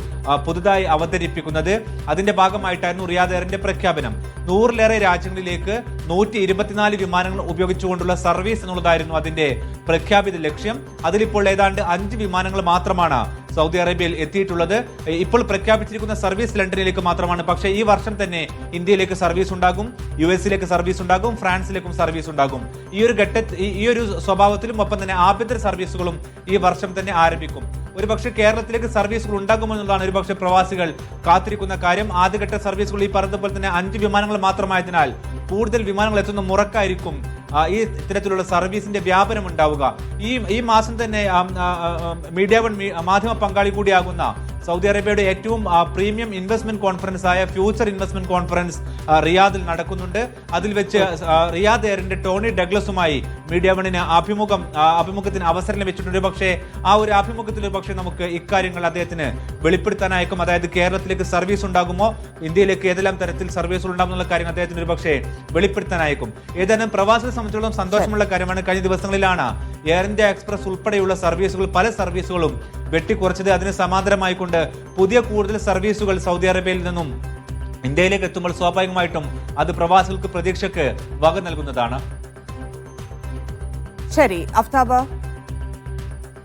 പുതുതായി അവതരിപ്പിക്കുന്നത്. അതിന്റെ ഭാഗമായിട്ടായിരുന്നു റിയാദ് എയറിന്റെ പ്രഖ്യാപനം. 100-ലേറെ രാജ്യങ്ങളിലേക്ക് 124 വിമാനങ്ങൾ ഉപയോഗിച്ചുകൊണ്ടുള്ള സർവീസ് എന്നുള്ളതായിരുന്നു അതിന്റെ പ്രഖ്യാപിത ലക്ഷ്യം. അതിലിപ്പോൾ ഏതാണ്ട് 5 വിമാനങ്ങൾ മാത്രമാണ് സൗദി അറേബ്യയിൽ എത്തിയിട്ടുള്ളത്. ഇപ്പോൾ പ്രഖ്യാപിച്ചിരിക്കുന്ന സർവീസ് ലണ്ടനിലേക്ക് മാത്രമാണ്. പക്ഷേ ഈ വർഷം തന്നെ ഇന്ത്യയിലേക്ക് സർവീസ് ഉണ്ടാകും, US-ലേക്ക് സർവീസ് ഉണ്ടാകും, ഫ്രാൻസിലേക്കും സർവീസ് ഉണ്ടാകും. ഈ ഒരു സ്വഭാവത്തിലും ഒപ്പം തന്നെ ആഭ്യന്തര സർവീസുകളും ഈ വർഷം തന്നെ ആരംഭിക്കും. ഒരുപക്ഷെ കേരളത്തിലേക്ക് സർവീസുകൾ ഉണ്ടാകുമെന്നുള്ളതാണ് ഒരുപക്ഷെ പ്രവാസികൾ കാത്തിരിക്കുന്ന കാര്യം. ആദ്യഘട്ട സർവീസുകൾ ഈ പറഞ്ഞതുപോലെ തന്നെ 5 വിമാനങ്ങൾ മാത്രമായതിനാൽ കൂടുതൽ വിമാനങ്ങൾ എത്തുന്ന മുറക്കായിരിക്കും ഈ ഇത്തരത്തിലുള്ള സർവീസിന്റെ വ്യാപനം ഉണ്ടാവുക. ഈ മാസം തന്നെ മീഡിയ വൺ മാധ്യമ പങ്കാളി കൂടിയാകുന്ന സൗദി അറേബ്യയുടെ ഏറ്റവും പ്രീമിയം ഇൻവെസ്റ്റ്മെന്റ് കോൺഫറൻസ് ആയ ഫ്യൂച്ചർ ഇൻവെസ്റ്റ്മെന്റ് കോൺഫറൻസ് റിയാദിൽ നടക്കുന്നുണ്ട്. അതിൽ വെച്ച് റിയാദ് എയറിന്റെ ടോണി ഡഗ്ലസുമായി മീഡിയ വണ്ണിന് അഭിമുഖത്തിന് അവസരം ലഭിച്ചിട്ടുണ്ട്. പക്ഷേ ആ ഒരു അഭിമുഖത്തിൽ പക്ഷേ നമുക്ക് ഇക്കാര്യങ്ങൾ അദ്ദേഹത്തിന് വെളിപ്പെടുത്താനായിരിക്കും. അതായത് കേരളത്തിലേക്ക് സർവീസ് ഉണ്ടാകുമോ, ഇന്ത്യയിലേക്ക് ഏതെല്ലാം തരത്തിൽ സർവീസുകൾ ഉണ്ടാകുന്നുള്ള കാര്യം അദ്ദേഹത്തിന് ഒരു പക്ഷേ വെളിപ്പെടുത്താനായിരിക്കും. ഏതായാലും പ്രവാസികളെ സംബന്ധിച്ചിടത്തോളം സന്തോഷമുള്ള കാര്യമാണ്. കഴിഞ്ഞ ദിവസങ്ങളിലാണ് എയർ ഇന്ത്യ എക്സ്പ്രസ് ഉൾപ്പെടെയുള്ള സർവീസുകൾ പല സർവീസുകളും വെട്ടിക്കുറച്ചത്. അതിന് സമാന്തരമായിക്കൊണ്ട് പുതിയ കൂടുതൽ സർവീസുകൾ സൗദി അറേബ്യയിൽ നിന്നും ഇന്ത്യയിലേക്ക് എത്തുമ്പോൾ സ്വാഭാവികമായിട്ടും അത് പ്രവാസികൾക്ക് പ്രതീക്ഷയ്ക്ക് വക നൽകുന്നതാണ്. ശരി അഫ്താബ്,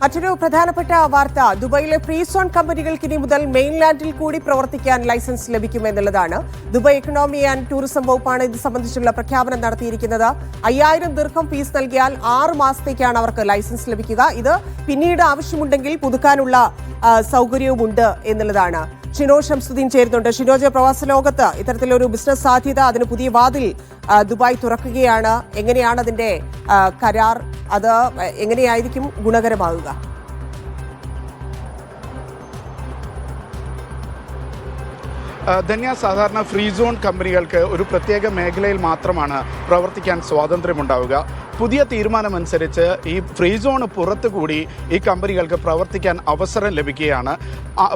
മറ്റൊരു പ്രധാനപ്പെട്ട വാർത്ത, ദുബായിലെ ഫ്രീ സോൺ കമ്പനികൾക്ക് ഇനി മുതൽ മെയിൻലാൻഡിൽ കൂടി പ്രവർത്തിക്കാൻ ലൈസൻസ് ലഭിക്കുമെന്നുള്ളതാണ്. ദുബായ് എക്കണോമി ആൻഡ് ടൂറിസം വകുപ്പാണ് ഇത് സംബന്ധിച്ചുള്ള പ്രഖ്യാപനം നടത്തിയിരിക്കുന്നത്. 5000 ദിർഹം ഫീസ് നൽകിയാൽ 6 മാസത്തേക്കാണ് അവർക്ക് ലൈസൻസ് ലഭിക്കുക. ഇത് പിന്നീട് ആവശ്യമുണ്ടെങ്കിൽ പുതുക്കാനുള്ള സൗകര്യവുമുണ്ട് എന്നുള്ളതാണ്. ഷിനോജ് ഷംസുദ്ദീൻ ചേരുന്നുണ്ട്. ഷിനോജ്, പ്രവാസ ലോകത്ത് ഇത്തരത്തിലൊരു ബിസിനസ് സാധ്യത, അതിന് പുതിയ വാതിൽ ദുബായ് തുറക്കുകയാണ്. എങ്ങനെയാണ് അതിന്റെ കരാർ, അത് എങ്ങനെയായിരിക്കും ഗുണകരമാകുക? ധന്യ, സാധാരണ ഫ്രീ സോൺ കമ്പനികൾക്ക് ഒരു പ്രത്യേക മേഖലയിൽ മാത്രമാണ് പ്രവർത്തിക്കാൻ സ്വാതന്ത്ര്യമുണ്ടാവുക. പുതിയ തീരുമാനമനുസരിച്ച് ഈ ഫ്രീ സോണ് പുറത്തു കൂടി ഈ കമ്പനികൾക്ക് പ്രവർത്തിക്കാൻ അവസരം ലഭിക്കുകയാണ്.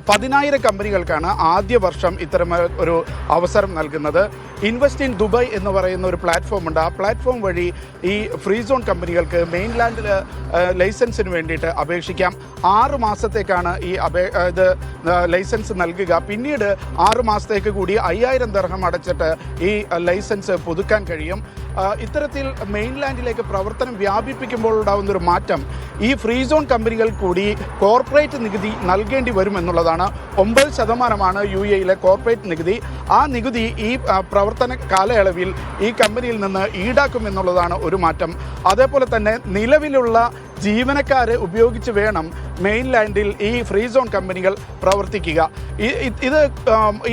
10,000 കമ്പനികൾക്കാണ് ആദ്യ വർഷം ഇത്തരം ഒരു അവസരം നൽകുന്നത്. ഇൻവെസ്റ്റ് ഇൻ ദുബായ് എന്ന് പറയുന്ന ഒരു പ്ലാറ്റ്ഫോം ഉണ്ട്. ആ പ്ലാറ്റ്ഫോം വഴി ഈ ഫ്രീ സോൺ കമ്പനികൾക്ക് മെയിൻലാൻഡിൽ ലൈസൻസിന് വേണ്ടിയിട്ട് അപേക്ഷിക്കാം. 6 മാസത്തേക്കാണ് ഇത് ലൈസൻസ് നൽകുക. പിന്നീട് 6 മാസത്തേക്ക് കൂടി 5000 ദിർഹം അടച്ചിട്ട് ഈ ലൈസൻസ് പുതുക്കാൻ കഴിയും. ഇത്തരത്തിൽ മെയിൻലാൻഡിലേക്ക് പ്രവർത്തനം വ്യാപിപ്പിക്കുമ്പോൾ ഉണ്ടാകുന്നൊരു മാറ്റം, ഈ ഫ്രീ സോൺ കമ്പനികൾ കൂടി കോർപ്പറേറ്റ് നികുതി നൽകേണ്ടി വരുമെന്നുള്ളതാണ്. 9% UAE-യിലെ കോർപ്പറേറ്റ് നികുതി. ആ നികുതി ഈ പ്രവർത്തന കാലയളവിൽ ഈ കമ്പനിയിൽ നിന്ന് ഈടാക്കുമെന്നുള്ളതാണ് ഒരു മാറ്റം. അതേപോലെ തന്നെ നിലവിലുള്ള ജീവനക്കാരെ ഉപയോഗിച്ച് വേണം മെയിൻലാൻഡിൽ ഈ ഫ്രീ സോൺ കമ്പനികൾ പ്രവർത്തിക്കുക. ഇത്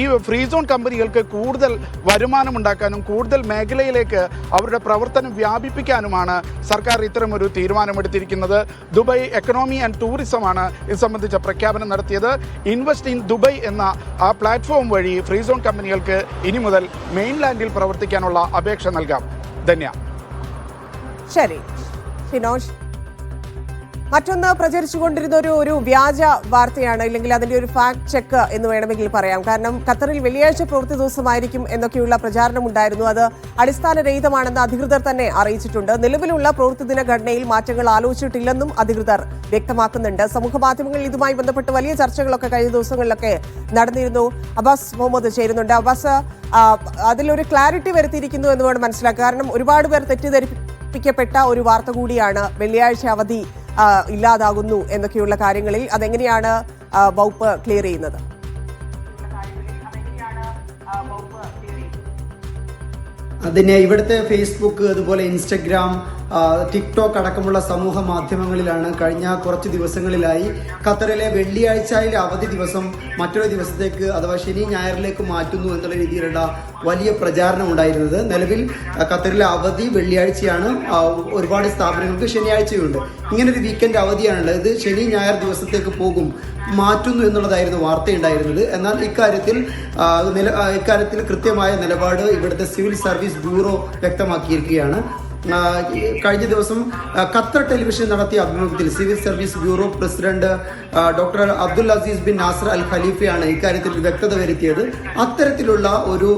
ഈ ഫ്രീ സോൺ കമ്പനികൾക്ക് കൂടുതൽ വരുമാനമുണ്ടാക്കാനും കൂടുതൽ മേഖലയിലേക്ക് അവരുടെ പ്രവർത്തനം വ്യാപിപ്പിക്കാനുമാണ് സർക്കാർ ഇത്തരമൊരു തീരുമാനമെടുത്തിരിക്കുന്നത്. ദുബായ് എക്കണോമി ആൻഡ് ടൂറിസമാണ് ഇത് സംബന്ധിച്ച പ്രഖ്യാപനം നടത്തിയത്. ഇൻവെസ്റ്റ് ഇൻ ദുബായ് എന്ന ആ പ്ലാറ്റ്ഫോം വഴി ഫ്രീ സോൺ കമ്പനികൾക്ക് ഇനി മുതൽ മെയിൻലാൻഡിൽ പ്രവർത്തിക്കാനുള്ള അപേക്ഷ നൽകാം. ധന്യ. ശരി ഷിനോജ്, മറ്റൊന്ന് പ്രചരിച്ചുകൊണ്ടിരുന്ന ഒരു വ്യാജ വാർത്തയാണ്, ഇല്ലെങ്കിൽ അതിന്റെ ഒരു ഫാക്ട് ചെക്ക് എന്ന് വേണമെങ്കിൽ പറയാം. കാരണം ഖത്തറിൽ വെള്ളിയാഴ്ച പ്രവൃത്തി ദിവസമായിരിക്കും എന്നൊക്കെയുള്ള പ്രചാരണം ഉണ്ടായിരുന്നു. അത് അടിസ്ഥാനരഹിതമാണെന്ന് അധികൃതർ തന്നെ അറിയിച്ചിട്ടുണ്ട്. നിലവിലുള്ള പ്രവൃത്തി ദിന ഘടനയിൽ മാറ്റങ്ങൾ ആലോചിച്ചിട്ടില്ലെന്നും അധികൃതർ വ്യക്തമാക്കുന്നുണ്ട്. സമൂഹ മാധ്യമങ്ങളിൽ ഇതുമായി ബന്ധപ്പെട്ട് വലിയ ചർച്ചകളൊക്കെ കഴിഞ്ഞ ദിവസങ്ങളിലൊക്കെ നടന്നിരുന്നു. അബ്ബാസ് മുഹമ്മദ് ചേരുന്നുണ്ട്. അബ്ബാസ്, അതിലൊരു ക്ലാരിറ്റി വരുത്തിയിരിക്കുന്നു എന്ന് വേണം മനസ്സിലാക്കുക. കാരണം ഒരുപാട് പേർ തെറ്റിദ്ധരിപ്പിക്കപ്പെട്ട ഒരു വാർത്ത കൂടിയാണ് വെള്ളിയാഴ്ച അവധി ഇല്ലാതാകുന്നു എന്നൊക്കെയുള്ള കാര്യങ്ങളിൽ. അതെങ്ങനെയാണ് വകുപ്പ് ക്ലിയർ ചെയ്യുന്നത്? അതിനെ ഇവിടുത്തെ ഫേസ്ബുക്ക്, അതുപോലെ ഇൻസ്റ്റഗ്രാം, ടിക്ടോക്ക് അടക്കമുള്ള സമൂഹ മാധ്യമങ്ങളിലാണ് കഴിഞ്ഞ കുറച്ച് ദിവസങ്ങളിലായി ഖത്തറിലെ വെള്ളിയാഴ്ചയിലെ അവധി ദിവസം മറ്റൊരു ദിവസത്തേക്ക് അഥവാ ശനി ഞായറിലേക്ക് മാറ്റുന്നു എന്നുള്ള രീതിയിലുള്ള വലിയ പ്രചാരണം ഉണ്ടായിരുന്നത്. നിലവിൽ ഖത്തറിലെ അവധി വെള്ളിയാഴ്ചയാണ്. ഒരുപാട് സ്ഥാപനങ്ങൾക്ക് ശനിയാഴ്ചയുണ്ട്. ഇങ്ങനൊരു വീക്കെൻഡ് അവധിയാണുള്ളത്. ഇത് ശനി ഞായർ ദിവസത്തേക്ക് പോകും, മാറ്റുന്നു എന്നുള്ളതായിരുന്നു വാർത്തയുണ്ടായിരുന്നത്. എന്നാൽ ഇക്കാര്യത്തിൽ കൃത്യമായ നിലപാട് ഇവിടുത്തെ സിവിൽ സർവീസ് ബ്യൂറോ വ്യക്തമാക്കിയിരിക്കുകയാണ്. കഴിഞ്ഞ ദിവസം ഖത്തർ ടെലിവിഷൻ നടത്തിയ അഭിമുഖത്തിൽ civil service bureau president doctor Abdul Aziz bin Nasser Al ഖലീഫയാണ് ഇക്കാര്യത്തിൽ വ്യക്തത വരുത്തിയത്. അത്തരത്തിലുള്ള ഒരു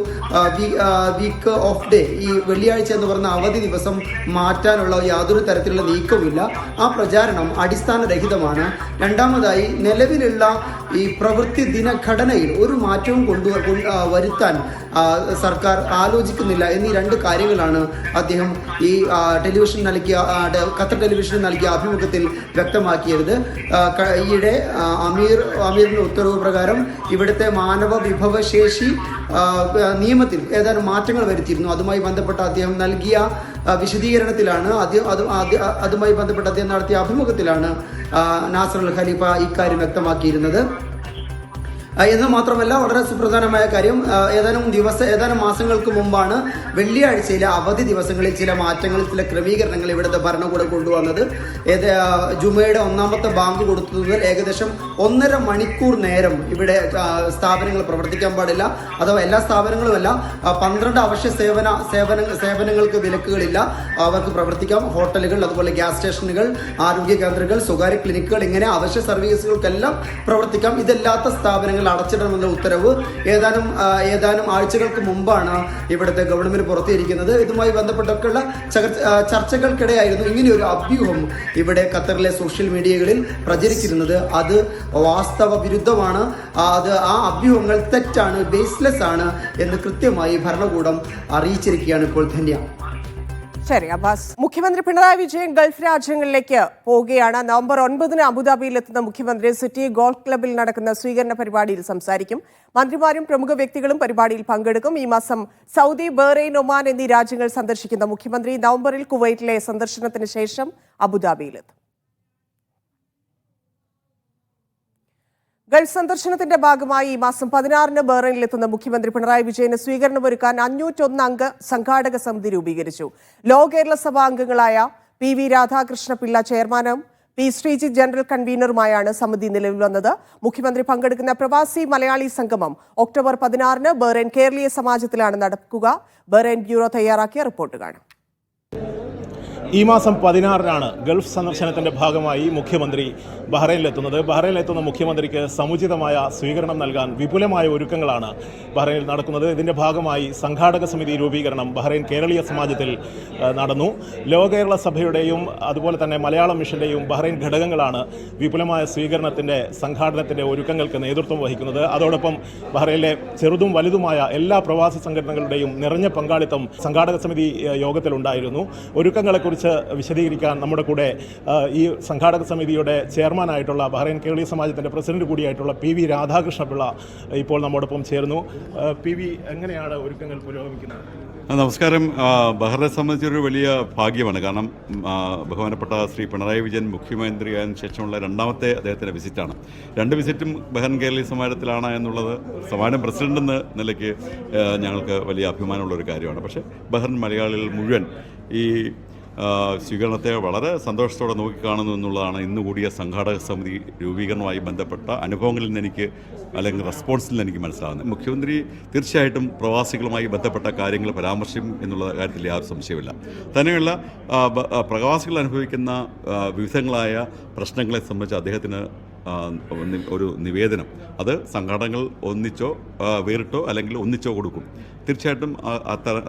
വീക്ക് ഓഫ് ഡേ, ഈ വെള്ളിയാഴ്ച എന്ന് പറഞ്ഞ അവധി ദിവസം മാറ്റാനുള്ള യാതൊരു തരത്തിലുള്ള നീക്കവുമില്ല. ആ പ്രചാരണം അടിസ്ഥാനരഹിതമാണ്. രണ്ടാമതായി, നിലവിലുള്ള ഈ പ്രവൃത്തി ദിനഘടനയിൽ ഒരു മാറ്റവും വരുത്താൻ സർക്കാർ ആലോചിക്കുന്നില്ല എന്നീ രണ്ട് കാര്യങ്ങളാണ് അദ്ദേഹം ഈ ഖത്തർ ടെലിവിഷന് നൽകിയ അഭിമുഖത്തിൽ വ്യക്തമാക്കിയത്. ഈയിടെ അമീറിന്റെ ഉത്തരവ് പ്രകാരം ഇവിടുത്തെ മാനവ വിഭവശേഷി നിയമത്തിൽ ഏതാനും മാറ്റങ്ങൾ വരുത്തിയിരുന്നു. അതുമായി ബന്ധപ്പെട്ട അദ്ദേഹം നൽകിയ വിശദീകരണത്തിലാണ്, അതുമായി ബന്ധപ്പെട്ട് അദ്ദേഹം നടത്തിയ അഭിമുഖത്തിലാണ് നാസർ അൽ ഖലീഫ ഇക്കാര്യം വ്യക്തമാക്കിയിരുന്നത്. എന്ന് മാത്രമല്ല, വളരെ സുപ്രധാനമായ കാര്യം, ഏതാനും മാസങ്ങൾക്ക് മുമ്പാണ് വെള്ളിയാഴ്ചയിലെ അവധി ദിവസങ്ങളിൽ ചില മാറ്റങ്ങൾ, ചില ക്രമീകരണങ്ങൾ ഇവിടുത്തെ ഭരണകൂടം കൊണ്ടുവന്നത്. ജുമയുടെ ഒന്നാമത്തെ ബാങ്ക് കൊടുത്തു മുതൽ ഏകദേശം 1.5 മണിക്കൂർ നേരം ഇവിടെ സ്ഥാപനങ്ങൾ പ്രവർത്തിക്കാൻ പാടില്ല. അഥവാ എല്ലാ സ്ഥാപനങ്ങളുമല്ല, 12 അവശ്യ സേവനങ്ങൾക്ക് വിലക്കുകളില്ല. അവർക്ക് പ്രവർത്തിക്കാം. ഹോട്ടലുകൾ, അതുപോലെ ഗ്യാസ് സ്റ്റേഷനുകൾ, ആരോഗ്യ കേന്ദ്രങ്ങൾ, സ്വകാര്യ ക്ലിനിക്കുകൾ, ഇങ്ങനെ അവശ്യ സർവീസുകൾക്കെല്ലാം പ്രവർത്തിക്കാം. ഇതല്ലാത്ത സ്ഥാപനങ്ങൾ അടച്ചിടണമെന്ന ഉത്തരവ് ഏതാനും ആഴ്ചകൾക്ക് മുമ്പാണ് ഇവിടുത്തെ ഗവൺമെന്റ് പുറത്തിരിക്കുന്നത്. ഇതുമായി ബന്ധപ്പെട്ടൊക്കെയുള്ള ചർച്ചകൾക്കിടെയായിരുന്നു ഇങ്ങനെയൊരു അഭ്യൂഹം ഇവിടെ ഖത്തറിലെ സോഷ്യൽ മീഡിയകളിൽ പ്രചരിച്ചിരുന്നത്. അത് വാസ്തവ വിരുദ്ധമാണ്. ആ അഭ്യൂഹങ്ങൾ തെറ്റാണ്, ബേസ്ലെസ് ആണ് എന്ന് കൃത്യമായി ഭരണകൂടം അറിയിച്ചിരിക്കുകയാണ് ഇപ്പോൾ ധന്യ. ശരി അബ്ബാസ്. മുഖ്യമന്ത്രി പിണറായി വിജയൻ ഗൾഫ് രാജ്യങ്ങളിലേക്ക് പോവുകയാണ്. നവംബർ 9 അബുദാബിയിൽ എത്തുന്ന മുഖ്യമന്ത്രി സിറ്റി ഗോൾഫ് ക്ലബിൽ നടക്കുന്ന സ്വീകരണ പരിപാടിയിൽ സംസാരിക്കും. മന്ത്രിമാരും പ്രമുഖ വ്യക്തികളും പരിപാടിയിൽ പങ്കെടുക്കും. ഈ മാസം സൗദി, ബഹ്റൈൻ, ഒമാൻ എന്നീ രാജ്യങ്ങൾ സന്ദർശിക്കുന്ന മുഖ്യമന്ത്രി നവംബറിൽ കുവൈറ്റിലെ സന്ദർശനത്തിന് ശേഷം അബുദാബിയിലെത്തും. ഗൾഫ് സന്ദർശനത്തിന്റെ ഭാഗമായി ഈ മാസം 16 ബഹ്റൈനിലെത്തുന്ന മുഖ്യമന്ത്രി പിണറായി വിജയന് സ്വീകരണമൊരുക്കാൻ 501 അംഗ സംഘാടക സമിതി രൂപീകരിച്ചു. ലോ കേരള സഭാ അംഗങ്ങളായ PV രാധാകൃഷ്ണപിള്ള ചെയർമാനും P ശ്രീജിത്ത് ജനറൽ കൺവീനറുമായാണ് സമിതി നിലവിൽ വന്നത്. മുഖ്യമന്ത്രി പങ്കെടുക്കുന്ന പ്രവാസി മലയാളി സംഗമം ഒക്ടോബർ 16 ബഹ്റൈൻ കേരളീയ സമാജത്തിലാണ് നടക്കുക. ബഹ്റൈൻ ബ്യൂറോ തയ്യാറാക്കിയ റിപ്പോർട്ട് കാണാം. ഈ മാസം 16 ഗൾഫ് സന്ദർശനത്തിന്റെ ഭാഗമായി മുഖ്യമന്ത്രി ബഹ്റൈനിലെത്തുന്നത്. ബഹ്റൈനിലെത്തുന്ന മുഖ്യമന്ത്രിക്ക് സമുചിതമായ സ്വീകരണം നൽകാൻ വിപുലമായ ഒരുക്കങ്ങളാണ് ബഹ്റൈനിൽ നടക്കുന്നത്. ഇതിന്റെ ഭാഗമായി സംഘാടക സമിതി രൂപീകരണം ബഹ്റൈൻ കേരളീയ സമാജത്തിൽ നടന്നു. ലോ കേരള സഭയുടെയും അതുപോലെ തന്നെ മലയാളം മിഷന്റെയും ബഹ്റൈൻ ഘടകങ്ങളാണ് വിപുലമായ സ്വീകരണത്തിന്റെ സംഘാടനത്തിന്റെ ഒരുക്കങ്ങൾക്ക് നേതൃത്വം വഹിക്കുന്നത്. അതോടൊപ്പം ബഹ്റൈനിലെ ചെറുതും വലുതുമായ എല്ലാ പ്രവാസി സംഘടനകളുടെയും നിറഞ്ഞ പങ്കാളിത്തം സംഘാടക സമിതി യോഗത്തിലുണ്ടായിരുന്നു. ഒരുക്കങ്ങളെക്കുറിച്ച് വിശദീകരിക്കാൻ നമ്മുടെ കൂടെ ഈ സംഘാടക സമിതിയുടെ ചെയർമാനായിട്ടുള്ള ബഹ്റൈൻ കേരളീയ സമാജത്തിന്റെ പ്രസിഡന്റ് കൂടിയായിട്ടുള്ള PV രാധാകൃഷ്ണപിള്ള ഇപ്പോൾ നമ്മോടൊപ്പം ചേർന്നു. PV, എങ്ങനെയാണ് ഒരുക്കങ്ങൾ പുരോഗമിക്കുന്നത്? നമസ്കാരം. ബഹ്റൈനെ സംബന്ധിച്ചൊരു വലിയ ഭാഗ്യമാണ്. കാരണം ബഹുമാനപ്പെട്ട ശ്രീ പിണറായി വിജയൻ മുഖ്യമന്ത്രിയായതിനു ശേഷമുള്ള രണ്ടാമത്തെ അദ്ദേഹത്തിൻ്റെ വിസിറ്റാണ്. 2 വിസിറ്റും ബഹ്റൈൻ കേരളീയ സമാജത്തിലാണ് എന്നുള്ളത് സമാജം പ്രസിഡന്റ് എന്ന നിലയ്ക്ക് ഞങ്ങൾക്ക് വലിയ അഭിമാനമുള്ള ഒരു കാര്യമാണ്. പക്ഷേ ബഹ്റൈൻ മലയാളികൾ മുഴുവൻ ഈ സ്വീകരണത്തെ വളരെ സന്തോഷത്തോടെ നോക്കിക്കാണുന്നു എന്നുള്ളതാണ് ഇന്ന് കൂടിയ സംഘാടക സമിതി രൂപീകരണവുമായി ബന്ധപ്പെട്ട അനുഭവങ്ങളിൽ നിന്ന് അല്ലെങ്കിൽ റെസ്പോൺസിൽ നിന്ന് എനിക്ക് മനസ്സിലാകുന്നത്. മുഖ്യമന്ത്രി തീർച്ചയായിട്ടും പ്രവാസികളുമായി ബന്ധപ്പെട്ട കാര്യങ്ങൾ പരാമർശിക്കും എന്നുള്ള കാര്യത്തിൽ യാതൊരു സംശയമില്ല. തന്നെയുള്ള പ്രവാസികൾ അനുഭവിക്കുന്ന വിവിധങ്ങളായ പ്രശ്നങ്ങളെ സംബന്ധിച്ച് അദ്ദേഹത്തിന് ഒരു നിവേദനം, അത് സംഘടനകൾ ഒന്നിച്ചോ വേറിട്ടോ അല്ലെങ്കിൽ ഒന്നിച്ചോ കൊടുക്കും. തീർച്ചയായിട്ടും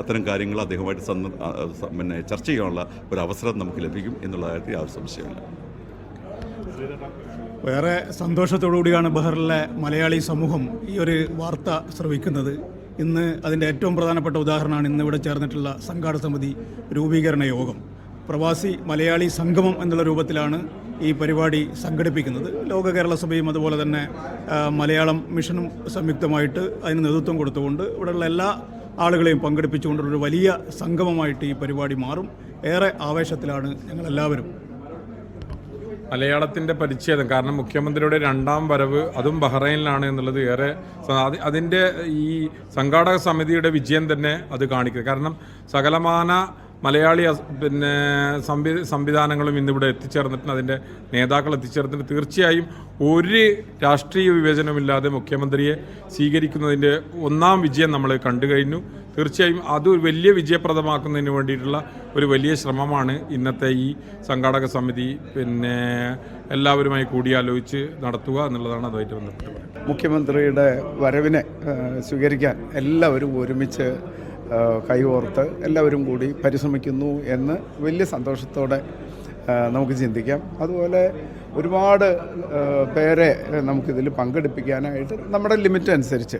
അത്തരം കാര്യങ്ങൾ അദ്ദേഹമായിട്ട് ചർച്ച ചെയ്യാനുള്ള ഒരു അവസരം നമുക്ക് ലഭിക്കും എന്നുള്ള കാര്യത്തിൽ യാതൊരു സംശയമില്ല. വേറെ സന്തോഷത്തോടുകൂടിയാണ് ബഹ്റിനിലെ മലയാളി സമൂഹം ഈ ഒരു വാർത്ത ശ്രവിക്കുന്നത്. ഇന്ന് അതിൻ്റെ ഏറ്റവും പ്രധാനപ്പെട്ട ഉദാഹരണമാണ് ഇന്നിവിടെ ചേർന്നിട്ടുള്ള സംഘാടക സമിതി രൂപീകരണ യോഗം. പ്രവാസി മലയാളി സംഗമം എന്നുള്ള രൂപത്തിലാണ് ഈ പരിപാടി സംഘടിപ്പിക്കുന്നത്. ലോക കേരള സഭയും അതുപോലെ തന്നെ മലയാളം മിഷനും സംയുക്തമായിട്ട് അതിന് നേതൃത്വം കൊടുത്തുകൊണ്ട് ഇവിടെയുള്ള എല്ലാ ആളുകളെയും പങ്കെടുപ്പിച്ചുകൊണ്ടുള്ളൊരു വലിയ സംഗമമായിട്ട് ഈ പരിപാടി മാറും. ഏറെ ആവേശത്തിലാണ് ഞങ്ങളെല്ലാവരും. മലയാളത്തിൻ്റെ പരിച്ഛേദം, കാരണം മുഖ്യമന്ത്രിയുടെ രണ്ടാം വരവ് അതും ബഹ്റൈനിലാണ് എന്നുള്ളത് ഏറെ അതിൻ്റെ ഈ സംഘാടക സമിതിയുടെ വിജയം തന്നെ അത് കാണിക്കുന്നത്. കാരണം സകലമാന മലയാളി സംവിധാനങ്ങളും ഇന്നിവിടെ എത്തിച്ചേർന്നിട്ടുണ്ട്, അതിൻ്റെ നേതാക്കൾ എത്തിച്ചേർന്നിട്ട് തീർച്ചയായും ഒരു രാഷ്ട്രീയ വിവേചനമില്ലാതെ മുഖ്യമന്ത്രിയെ സ്വീകരിക്കുന്നതിൻ്റെ ഒന്നാം വിജയം നമ്മൾ കണ്ടു കഴിഞ്ഞു. തീർച്ചയായും അത് വലിയ വിജയപ്രദമാക്കുന്നതിന് വേണ്ടിയിട്ടുള്ള ഒരു വലിയ ശ്രമമാണ് ഇന്നത്തെ ഈ സംഘാടക സമിതി എല്ലാവരുമായി കൂടിയാലോചിച്ച് നടത്തുക എന്നുള്ളതാണ് അതുമായിട്ട് ബന്ധപ്പെട്ട് പറയുന്നത്. മുഖ്യമന്ത്രിയുടെ വരവിനെ സ്വീകരിക്കാൻ എല്ലാവരും ഒരുമിച്ച് കൈകോർത്ത് എല്ലാവരും കൂടി പരിശ്രമിക്കുന്നു എന്ന് വലിയ സന്തോഷത്തോടെ നമുക്ക് ചിന്തിക്കാം. അതുപോലെ ഒരുപാട് പേരെ നമുക്കിതിൽ പങ്കെടുപ്പിക്കാനായിട്ട് നമ്മുടെ ലിമിറ്റ് അനുസരിച്ച്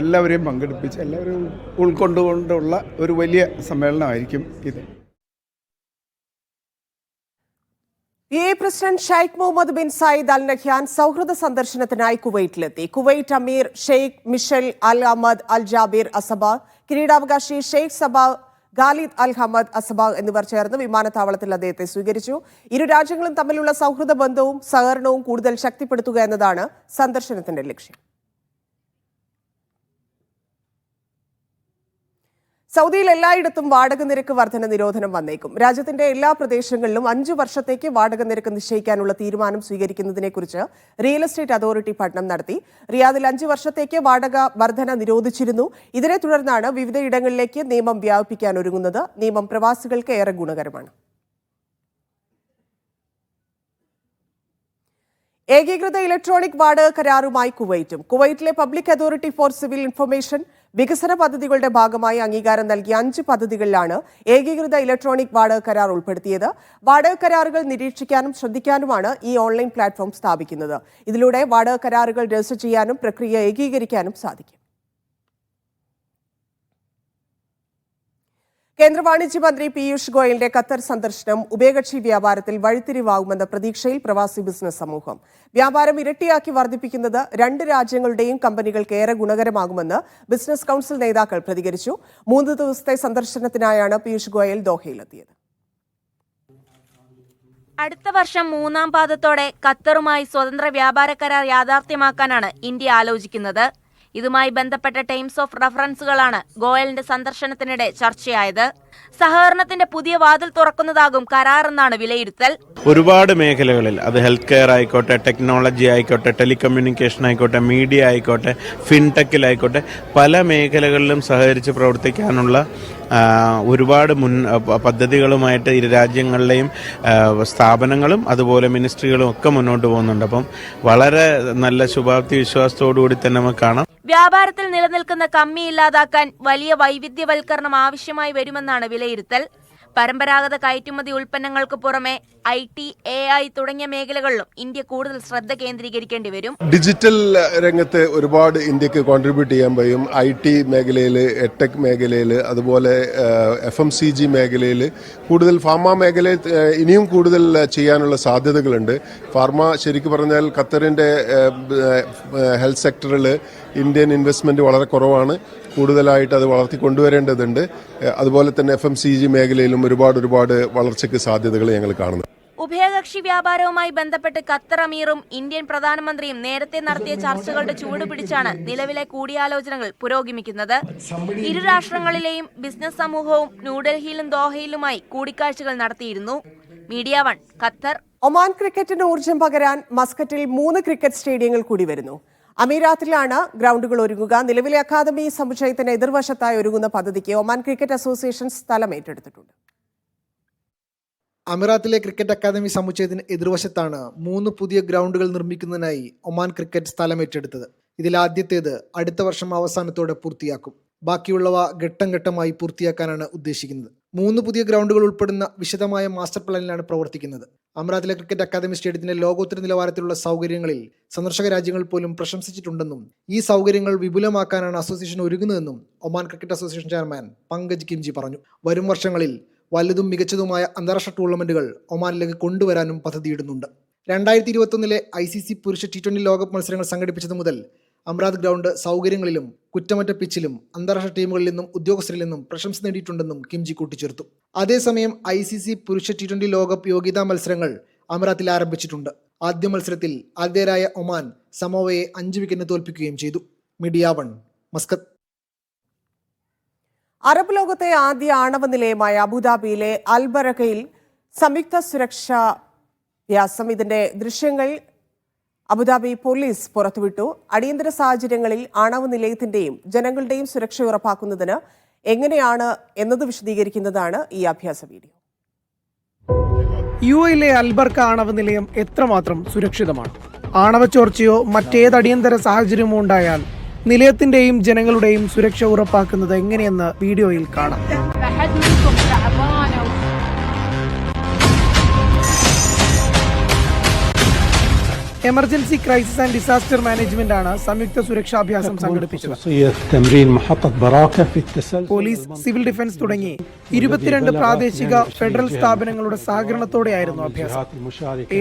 എല്ലാവരെയും പങ്കെടുപ്പിച്ച് എല്ലാവരും ഉൾക്കൊണ്ടുകൊണ്ടുള്ള ഒരു വലിയ സമ്മേളനമായിരിക്കും ഇത്. President Sheikh Mohammed bin Zayed Al Nahyan സൗഹൃദ സന്ദർശനത്തിനായി കുവൈറ്റിലെത്തി. Kuwait Amir Sheikh Mishal Al Ahmad Al Jaber Al Sabah, കിരീടാവകാശി Sheikh Sabah Khalid Al Hamad Al Sabah എന്നിവർ ചേർന്ന് വിമാനത്താവളത്തിൽ അദ്ദേഹത്തെ സ്വീകരിച്ചു. ഇരു രാജ്യങ്ങളും തമ്മിലുള്ള സൗഹൃദ ബന്ധവും സഹകരണവും കൂടുതൽ ശക്തിപ്പെടുത്തുക എന്നതാണ് സന്ദർശനത്തിന്റെ ലക്ഷ്യം. സൗദിയിൽ എല്ലായിടത്തും വാടക നിരക്ക് വർധന നിരോധനം വന്നേക്കും. രാജ്യത്തിന്റെ എല്ലാ പ്രദേശങ്ങളിലും 5 വർഷത്തേക്ക് വാടക നിരക്ക് നിശ്ചയിക്കാനുള്ള തീരുമാനം സ്വീകരിക്കുന്നതിനെക്കുറിച്ച് റിയൽ എസ്റ്റേറ്റ് അതോറിറ്റി പഠനം നടത്തി. റിയാദിൽ 5 വർഷത്തേക്ക് വാടക വർധന നിരോധിച്ചിരുന്നു. ഇതിനെ തുടർന്നാണ് വിവിധയിടങ്ങളിലേക്ക് നിയമം വ്യാപിപ്പിക്കാൻ ഒരുങ്ങുന്നത്. നിയമം പ്രവാസികൾക്ക് ഏറെ ഗുണകരമാണ്. ഏകീകൃത ഇലക്ട്രോണിക് വാടക കരാറുമായി കുവൈറ്റും. കുവൈറ്റിലെ public authority four civil information വികസന പദ്ധതികളുടെ ഭാഗമായി അംഗീകാരം നൽകിയ 5 പദ്ധതികളിലാണ് ഏകീകൃത ഇലക്ട്രോണിക് വാടക കരാർ ഉൾപ്പെടുത്തിയത്. വാടക കരാറുകൾ നിരീക്ഷിക്കാനും ശ്രദ്ധിക്കാനുമാണ് ഈ ഓൺലൈൻ പ്ലാറ്റ്ഫോം സ്ഥാപിക്കുന്നത്. ഇതിലൂടെ വാടക കരാറുകൾ രജിസ്റ്റർ ചെയ്യാനും പ്രക്രിയ ഏകീകരിക്കാനും സാധിക്കും. കേന്ദ്ര വാണിജ്യ മന്ത്രി പീയൂഷ് ഗോയലിന്റെ ഖത്തർ സന്ദർശനം ഉഭയകക്ഷി വ്യാപാരത്തിൽ വഴിത്തിരിവാകുമെന്ന പ്രതീക്ഷയിൽ പ്രവാസി ബിസിനസ് സമൂഹം. വ്യാപാരം ഇരട്ടിയാക്കി വർദ്ധിപ്പിക്കുന്നത് 2 രാജ്യങ്ങളുടെയും കമ്പനികൾക്ക് ഏറെ ഗുണകരമാകുമെന്ന് ബിസിനസ് കൌൺസിൽ നേതാക്കൾ പ്രതികരിച്ചു. 3 ദിവസത്തെ സന്ദർശനത്തിനായാണ് പീയൂഷ് ഗോയൽ ദോഹയിലെത്തിയത്. അടുത്ത വർഷം 3-ാം പാദത്തോടെ ഖത്തറുമായി സ്വതന്ത്ര വ്യാപാര കരാർ യാഥാർത്ഥ്യമാക്കാനാണ് ഇന്ത്യ ആലോചിക്കുന്നത്. ഇതുമായി ബന്ധപ്പെട്ട ടൈംസ് ഓഫ് റഫറൻസുകളാണ് ഗോയലിന്റെ സന്ദർശനത്തിനിടെ ചർച്ചയായത്. സഹകരണത്തിന്റെ പുതിയ വാതിൽ തുറക്കുന്നതാകും കരാറെന്നാണ് വിലയിരുത്തൽ. ഒരുപാട് മേഖലകളിൽ, അത് ഹെൽത്ത് കെയർ ആയിക്കോട്ടെ, ടെക്നോളജി ആയിക്കോട്ടെ, ടെലികമ്മ്യൂണിക്കേഷൻ ആയിക്കോട്ടെ, മീഡിയ ആയിക്കോട്ടെ, ഫിൻടെക്കിലായിക്കോട്ടെ, പല മേഖലകളിലും സഹകരിച്ച് പ്രവർത്തിക്കാനുള്ള ഒരുപാട് പദ്ധതികളുമായിട്ട് ഇരു രാജ്യങ്ങളിലെയും സ്ഥാപനങ്ങളും അതുപോലെ മിനിസ്ട്രികളും ഒക്കെ മുന്നോട്ട് പോകുന്നുണ്ട്. അപ്പം വളരെ നല്ല ശുഭാപ്തി വിശ്വാസത്തോടു കൂടി തന്നെ നമുക്ക് കാണാം. വ്യാപാരത്തിൽ നിലനിൽക്കുന്ന കമ്മി ഇല്ലാതാക്കാൻ വലിയ വൈവിധ്യവൽക്കരണം ആവശ്യമായി വരുമെന്നാണ് വിലയിരുത്തൽ. പരമ്പരാഗത കയറ്റുമതി ഉൽപ്പന്നങ്ങൾക്ക് പുറമെ IT, AI തുടങ്ങിയ മേഖലകളിലും ഇന്ത്യ കൂടുതൽ ശ്രദ്ധ കേന്ദ്രീകരിക്കേണ്ടി വരും. ഡിജിറ്റൽ രംഗത്ത് ഒരുപാട് ഇന്ത്യക്ക് കോൺട്രിബ്യൂട്ട് ചെയ്യാൻ കഴിയും. IT മേഖലയിൽ, എഡ്ടെക് മേഖലയിൽ, അതുപോലെ FMCG മേഖലയിൽ, കൂടുതൽ ഫാർമ മേഖലയിൽ ഇനിയും കൂടുതൽ ചെയ്യാനുള്ള സാധ്യതകളുണ്ട്. ഫാർമ ശരിക്കും പറഞ്ഞാൽ ഖത്തറിൻ്റെ ഹെൽത്ത് സെക്ടറിൽ ഇന്ത്യൻ ഇൻവെസ്റ്റ്മെൻറ്റ് വളരെ കുറവാണ്. കൂടുതലായിട്ട് അത് വളർത്തിക്കൊണ്ടുവരേണ്ടതുണ്ട്. അതുപോലെ തന്നെ FMCG മേഖലയിലും ഒരുപാട് വളർച്ചയ്ക്ക് സാധ്യതകൾ ഞങ്ങൾ കാണുന്നു. ഉഭയകക്ഷി വ്യാപാരവുമായി ബന്ധപ്പെട്ട് ഖത്തർ അമീറും ഇന്ത്യൻ പ്രധാനമന്ത്രിയും നേരത്തെ നടത്തിയ ചർച്ചകളുടെ ചൂട് പിടിച്ചാണ് നിലവിലെ കൂടിയാലോചനകൾ പുരോഗമിക്കുന്നത്. ഇരു രാഷ്ട്രങ്ങളിലെയും ബിസിനസ് സമൂഹവും ന്യൂഡൽഹിയിലും ദോഹയിലുമായി കൂടിക്കാഴ്ചകൾ നടത്തിയിരുന്നു. Media 1 Qatar. ഒമാൻ ക്രിക്കറ്റിന് ഊർജ്ജം പകരാൻ മസ്കറ്റിൽ 3 ക്രിക്കറ്റ് സ്റ്റേഡിയങ്ങൾ കൂടി വരുന്നു. അമീറാത്തിലാണ് ഗ്രൗണ്ടുകൾ ഒരുങ്ങുക. നിലവിലെ അക്കാദമി സമുച്ചയത്തിന് എതിർവശത്തായി ഒരുങ്ങുന്ന പദ്ധതിക്ക് ഒമാൻ ക്രിക്കറ്റ് അസോസിയേഷൻ സ്ഥലം ഏറ്റെടുത്തിട്ടുണ്ട്. അമീറാത്തിലെ ക്രിക്കറ്റ് അക്കാദമി സമുച്ചയത്തിന് എതിർവശത്താണ് 3 പുതിയ ഗ്രൗണ്ടുകൾ നിർമ്മിക്കുന്നതിനായി ഒമാൻ ക്രിക്കറ്റ് സ്ഥലം ഏറ്റെടുത്തത്. ഇതിൽ ആദ്യത്തേത് അടുത്ത വർഷം അവസാനത്തോടെ പൂർത്തിയാക്കും. ബാക്കിയുള്ളവ ഘട്ടം ഘട്ടമായി പൂർത്തിയാക്കാനാണ് ഉദ്ദേശിക്കുന്നത്. 3 പുതിയ ഗ്രൗണ്ടുകൾ ഉൾപ്പെടുന്ന വിശദമായ മാസ്റ്റർ പ്ലാനിലാണ് പ്രവർത്തിക്കുന്നത്. അമീറാത്തിലെ ക്രിക്കറ്റ് അക്കാദമി സ്റ്റേഡിയത്തിന്റെ ലോകോത്തര നിലവാരത്തിലുള്ള സൗകര്യങ്ങളിൽ സന്ദർശക രാജ്യങ്ങൾ പോലും പ്രശംസിച്ചിട്ടുണ്ടെന്നും ഈ സൗകര്യങ്ങൾ വിപുലമാക്കാനാണ് അസോസിയേഷൻ ഒരുങ്ങുന്നതെന്നും Oman cricket association chairman Pankaj Kimji പറഞ്ഞു. വരും വർഷങ്ങളിൽ വലുതും മികച്ചതുമായ അന്താരാഷ്ട്ര ടൂർണമെന്റുകൾ ഒമാനിലേക്ക് കൊണ്ടുവരാനും പദ്ധതിയിടുന്നുണ്ട്. 2021 ICC പുരുഷ T20 ലോകകപ്പ് മത്സരങ്ങൾ സംഘടിപ്പിച്ചത് മുതൽ അമറാത്ത് ഗ്രൗണ്ട് സൗകര്യങ്ങളിലും കുറ്റമറ്റ പിച്ചിലും അന്താരാഷ്ട്ര ടീമുകളിൽ നിന്നും ഉദ്യോഗസ്ഥരിൽ നിന്നും പ്രശംസ നേടിയിട്ടുണ്ടെന്നും കിംജി കൂട്ടിച്ചേർത്തു. അതേസമയം ICC പുരുഷ T20 ലോകകപ്പ് യോഗ്യതാ മത്സരങ്ങൾ അമറാത്തിൽ ആരംഭിച്ചിട്ടുണ്ട്. ആദ്യ മത്സരത്തിൽ ആതിഥേയരായ ഒമാൻ സമോവയെ 5 വിക്കറ്റിന് തോൽപ്പിക്കുകയും ചെയ്തു. Media 1 Muscat. അറബ് ലോകത്തെ ആദ്യ ആണവ നിലയമായ അബുദാബിയിലെ അൽബറക്കയിൽ സംയുക്ത സുരക്ഷാ വ്യാസം. ഇതിന്റെ ദൃശ്യങ്ങൾ അബുദാബി പോലീസ് പുറത്തുവിട്ടു. അടിയന്തര സാഹചര്യങ്ങളിൽ ആണവ നിലയത്തിന്റെയും ജനങ്ങളുടെയും സുരക്ഷ ഉറപ്പാക്കുന്നതിന് എങ്ങനെയാണ് എന്നത് വിശദീകരിക്കുന്നതാണ് ഈ അഭ്യാസ വീഡിയോ. UAE അൽബർക്ക ആണവ നിലയം എത്രമാത്രം സുരക്ഷിതമാണ്? ആണവ ചോർച്ചയോ മറ്റേത് അടിയന്തര സാഹചര്യമോ ഉണ്ടായാൽ നിലയത്തിന്റെയും ജനങ്ങളുടെയും സുരക്ഷ ഉറപ്പാക്കുന്നത് എങ്ങനെയെന്ന് വീഡിയോയിൽ കാണാം. Emergency crisis and disaster management ആണ് സംയുക്ത സുരക്ഷാഭ്യാസം സംഘടിപ്പിച്ചത്. പോലീസ്, സിവിൽ ഡിഫൻസ് തുടങ്ങി 22 പ്രാദേശിക ഫെഡറൽ സ്ഥാപനങ്ങളുടെ സഹകരണത്തോടെയായിരുന്നു അഭ്യാസം.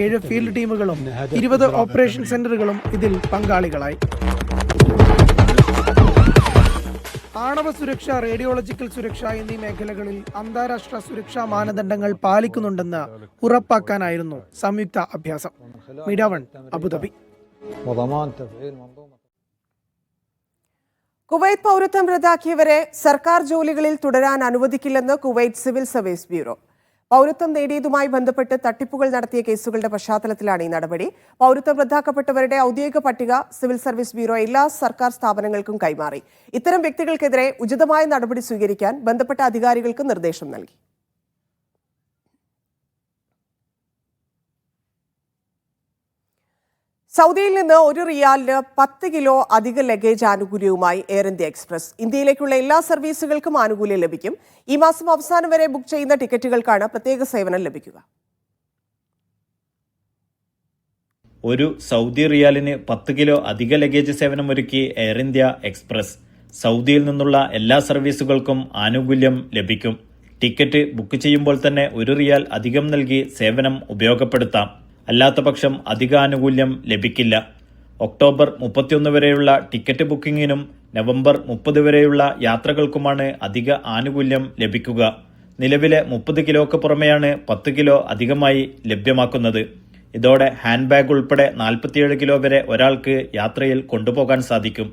7 ഫീൽഡ് ടീമുകളും 20 ഓപ്പറേഷൻ സെന്ററുകളും ഇതിൽ പങ്കാളികളായി. ആണവ സുരക്ഷ, റേഡിയോളജിക്കൽ സുരക്ഷ എന്നീ മേഖലകളിൽ അന്താരാഷ്ട്ര സുരക്ഷാ മാനദണ്ഡങ്ങൾ പാലിക്കുന്നുണ്ടെന്ന് ഉറപ്പാക്കാനായിരുന്നു സംയുക്ത അഭ്യാസം. Media 1 Abu Dhabi. കുവൈറ്റ് പൗരത്വം റദ്ദാക്കിയവരെ സർക്കാർ ജോലികളിൽ തുടരാൻ അനുവദിക്കില്ലെന്ന് കുവൈറ്റ് സിവിൽ സർവീസ് ബ്യൂറോ. പൗരത്വം നേടിയതുമായി ബന്ധപ്പെട്ട് തട്ടിപ്പുകൾ നടത്തിയ കേസുകളുടെ പശ്ചാത്തലത്തിലാണ് ഈ നടപടി. പൗരത്വം റദ്ദാക്കപ്പെട്ടവരുടെ ഔദ്യോഗിക പട്ടിക സിവിൽ സർവീസ് ബ്യൂറോ എല്ലാ സർക്കാർ സ്ഥാപനങ്ങൾക്കും കൈമാറി. ഇത്തരം വ്യക്തികൾക്കെതിരെ ഉചിതമായ നടപടി സ്വീകരിക്കാൻ ബന്ധപ്പെട്ട അധികാരികൾക്ക് നിർദ്ദേശം നൽകി. സൗദിയിൽ നിന്ന് 1 റിയാലിന് 10 കിലോ അധിക ലഗേജ് ആനുകൂല്യവുമായി എയർ ഇന്ത്യ എക്സ്പ്രസ്. ഇന്ത്യയിലേക്കുള്ള എല്ലാ സർവീസുകൾക്കും ആനുകൂല്യം ലഭിക്കും. ഈ മാസം അവസാനം വരെ ബുക്ക് ചെയ്യുന്ന ടിക്കറ്റുകൾക്കാണ് പ്രത്യേക സേവനം ലഭിക്കുക. 1 സൗദി റിയാലിന് 10 കിലോ അധിക ലഗേജ് സേവനമൊരുക്കി എയർ ഇന്ത്യ എക്സ്പ്രസ്. സൗദിയിൽ നിന്നുള്ള എല്ലാ സർവീസുകൾക്കും ആനുകൂല്യം ലഭിക്കും. ടിക്കറ്റ് ബുക്ക് ചെയ്യുമ്പോൾ തന്നെ 1 റിയാൽ അധികം നൽകി സേവനം ഉപയോഗപ്പെടുത്താം. അല്ലാത്ത പക്ഷം അധിക ആനുകൂല്യം ലഭിക്കില്ല. ഒക്ടോബർ 31 വരെയുള്ള ടിക്കറ്റ് ബുക്കിംഗിനും നവംബർ 30 വരെയുള്ള യാത്രകൾക്കുമാണ് അധിക ആനുകൂല്യം ലഭിക്കുക. നിലവിലെ 30 കിലോക്ക് പുറമെയാണ് 10 കിലോ അധികമായി ലഭ്യമാക്കുന്നത്. ഇതോടെ ഹാൻഡ് ബാഗ് ഉൾപ്പെടെ 47 കിലോ വരെ ഒരാൾക്ക് യാത്രയിൽ കൊണ്ടുപോകാൻ സാധിക്കും.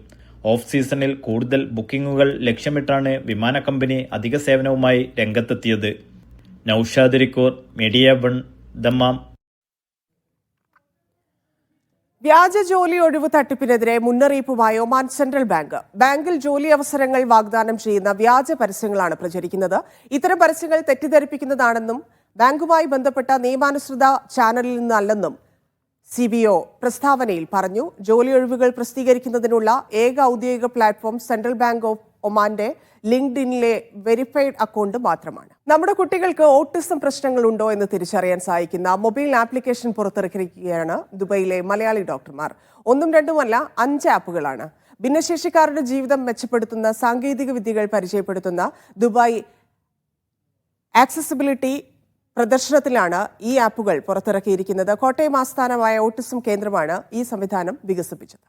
ഓഫ് സീസണിൽ കൂടുതൽ ബുക്കിംഗുകൾ ലക്ഷ്യമിട്ടാണ് വിമാന കമ്പനി അധിക സേവനവുമായി രംഗത്തെത്തിയത്. Naushad റിക്കൂർ, media 1, Dammam. വ്യാജ ജോലി ഒഴിവ് തട്ടിപ്പിനെതിരെ മുന്നറിയിപ്പുമായി ഒമാൻ സെൻട്രൽ ബാങ്ക്. ബാങ്കിൽ ജോലി അവസരങ്ങൾ വാഗ്ദാനം ചെയ്യുന്ന വ്യാജ പരസ്യങ്ങളാണ് പ്രചരിക്കുന്നത്. ഇത്തരം പരസ്യങ്ങൾ തെറ്റിദ്ധരിപ്പിക്കുന്നതാണെന്നും ബാങ്കുമായി ബന്ധപ്പെട്ട നിയമാനുസൃത ചാനലിൽ നിന്നല്ലെന്നും CBO പ്രസ്താവനയിൽ പറഞ്ഞു. ജോലി ഒഴിവുകൾ പ്രസിദ്ധീകരിക്കുന്നതിനുള്ള ഏക ഔദ്യോഗിക പ്ലാറ്റ്ഫോം സെൻട്രൽ ബാങ്ക് ഓഫ് ഒമാന്റെ ലിങ്ക്ഡിനിലെ വെരിഫൈഡ് അക്കൗണ്ട് മാത്രമാണ്. നമ്മുടെ കുട്ടികൾക്ക് ഓട്ടിസം പ്രശ്നങ്ങളുണ്ടോ എന്ന് തിരിച്ചറിയാൻ സഹായിക്കുന്ന മൊബൈൽ ആപ്ലിക്കേഷൻ പുറത്തിറക്കിയിരിക്കുകയാണ് ദുബൈയിലെ മലയാളി ഡോക്ടർമാർ. 1ഉം 2ഉമല്ല 5 ആപ്പുകളാണ്. ഭിന്നശേഷിക്കാരുടെ ജീവിതം മെച്ചപ്പെടുത്തുന്ന സാങ്കേതിക വിദ്യകൾ പരിചയപ്പെടുത്തുന്ന ദുബായ് ആക്സസിബിലിറ്റി പ്രദർശനത്തിലാണ് ഈ ആപ്പുകൾ പുറത്തിറക്കിയിരിക്കുന്നത്. കോട്ടയം ആസ്ഥാനമായ ഓട്ടിസം കേന്ദ്രമാണ് ഈ സംവിധാനം വികസിപ്പിച്ചത്.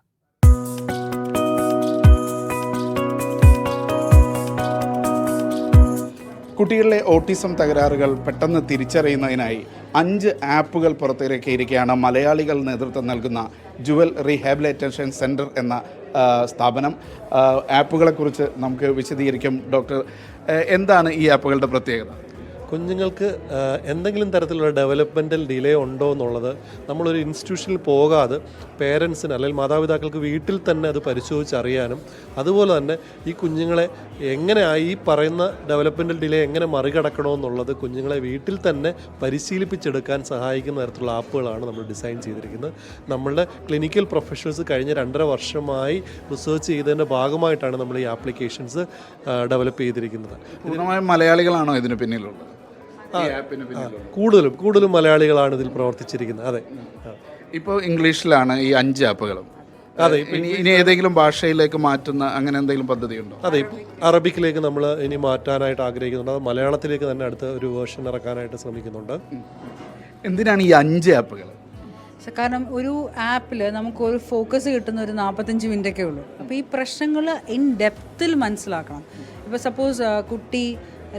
കുട്ടികളിലെ ഓട്ടിസം തകരാറുകൾ പെട്ടെന്ന് തിരിച്ചറിയുന്നതിനായി 5 ആപ്പുകൾ പുറത്തിറക്കിയിരിക്കുകയാണ് മലയാളികൾ നേതൃത്വം നൽകുന്ന ജുവൽ റീഹാബിലിറ്റേഷൻ സെൻറ്റർ എന്ന സ്ഥാപനം. ആപ്പുകളെക്കുറിച്ച് നമുക്ക് വിശദീകരിക്കും. ഡോക്ടർ, എന്താണ് ഈ ആപ്പുകളുടെ പ്രത്യേകത? കുഞ്ഞുങ്ങൾക്ക് എന്തെങ്കിലും തരത്തിലുള്ള ഡെവലപ്മെൻറ്റൽ ഡിലേ ഉണ്ടോ എന്നുള്ളത് നമ്മളൊരു ഇൻസ്റ്റിറ്റ്യൂഷനിൽ പോകാതെ പേരൻസിന് അല്ലെങ്കിൽ മാതാപിതാക്കൾക്ക് വീട്ടിൽ തന്നെ അത് പരിശോധിച്ചറിയാനും അതുപോലെ തന്നെ ഈ കുഞ്ഞുങ്ങളെ എങ്ങനെ ഈ പറയുന്ന ഡെവലപ്മെൻറ്റൽ ഡിലേ എങ്ങനെ മറികടക്കണമെന്നുള്ളത് കുഞ്ഞുങ്ങളെ വീട്ടിൽ തന്നെ പരിശീലിപ്പിച്ചെടുക്കാൻ സഹായിക്കുന്ന തരത്തിലുള്ള ആപ്പുകളാണ് നമ്മൾ ഡിസൈൻ ചെയ്തിരിക്കുന്നത്. നമ്മളുടെ ക്ലിനിക്കൽ പ്രൊഫഷണൽസ് കഴിഞ്ഞ 2.5 വർഷമായി റിസർച്ച് ചെയ്തതിൻ്റെ ഭാഗമായിട്ടാണ് നമ്മൾ ഈ ആപ്ലിക്കേഷൻസ് ഡെവലപ്പ് ചെയ്തിരിക്കുന്നത്. പൂർണ്ണമായും മലയാളികളാണോ ഇതിന് പിന്നിലുള്ളത്? കൂടുതലും മലയാളികളാണ് ഇതിൽ പ്രവർത്തിച്ചിരിക്കുന്നത്. അതെ, ഇപ്പോൾ ഇംഗ്ലീഷിലാണ് ഈ 5 ആപ്പുകളും. അതെ, ഇനി ഏതെങ്കിലും ഭാഷയിലേക്ക് മാറ്റുന്ന അങ്ങനെ എന്തെങ്കിലും പദ്ധതിയുണ്ടോ? അതെ, അറബിക്കിലേക്ക് നമ്മൾ ഇനി മാറ്റാനായിട്ട് ആഗ്രഹിക്കുന്നുണ്ട്. അത് മലയാളത്തിലേക്ക് തന്നെ അടുത്ത ഒരു വേർഷൻ ഇറക്കാനായിട്ട് ശ്രമിക്കുന്നുണ്ട്. എന്തിനാണ് ഈ 5 ആപ്പുകൾ? കാരണം ഒരു ആപ്പിൽ നമുക്കൊരു ഫോക്കസ് കിട്ടുന്ന ഒരു 45 മിനിറ്റൊക്കെ ഉള്ളൂ. അപ്പോൾ ഈ പ്രശ്നങ്ങൾ ഇൻ ഡെപ്തിൽ മനസ്സിലാക്കണം. ഇപ്പോൾ സപ്പോസ് കുട്ടി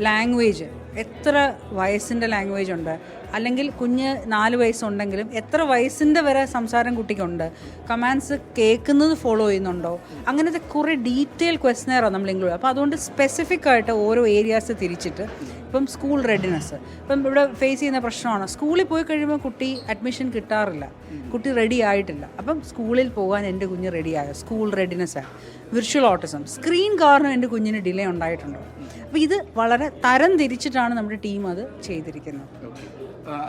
ലാംഗ്വേജ് എത്ര വയസ്സിൻ്റെ ലാംഗ്വേജ് ഉണ്ട്, അല്ലെങ്കിൽ കുഞ്ഞ് 4 വയസ്സുണ്ടെങ്കിലും എത്ര വയസ്സിൻ്റെ വരെ സംസാരം കുട്ടിക്കുണ്ട്, കമാൻഡ്സ് കേൾക്കുന്നത് ഫോളോ ചെയ്യുന്നുണ്ടോ, അങ്ങനത്തെ കുറേ ഡീറ്റെയിൽ ക്വസ്റ്റനെയറാണ് നമ്മൾ ഇൻക്ലൂഡ്. അപ്പോൾ അതുകൊണ്ട് സ്പെസിഫിക് ആയിട്ട് ഓരോ ഏരിയാസ് തിരിച്ചിട്ട്, ഇപ്പം സ്കൂൾ റെഡിനെസ്, ഇപ്പം ഇവിടെ ഫേസ് ചെയ്യുന്ന പ്രശ്നമാണ്, സ്കൂളിൽ പോയി കഴിയുമ്പോൾ കുട്ടി അഡ്മിഷൻ കിട്ടാറില്ല, കുട്ടി റെഡി ആയിട്ടില്ല. അപ്പം സ്കൂളിൽ പോകാൻ എൻ്റെ കുഞ്ഞ് റെഡിയായോ, സ്കൂൾ റെഡിനെസ്സാണ്. വിർച്വൽ ഓട്ടിസം, സ്ക്രീൻ കാരണം എൻ്റെ കുഞ്ഞിന് ഡിലേ ഉണ്ടായിട്ടുണ്ടോ. അപ്പോൾ ഇത് വളരെ തരം തിരിച്ചിട്ടാണ് നമ്മുടെ ടീം അത് ചെയ്തിരിക്കുന്നത്.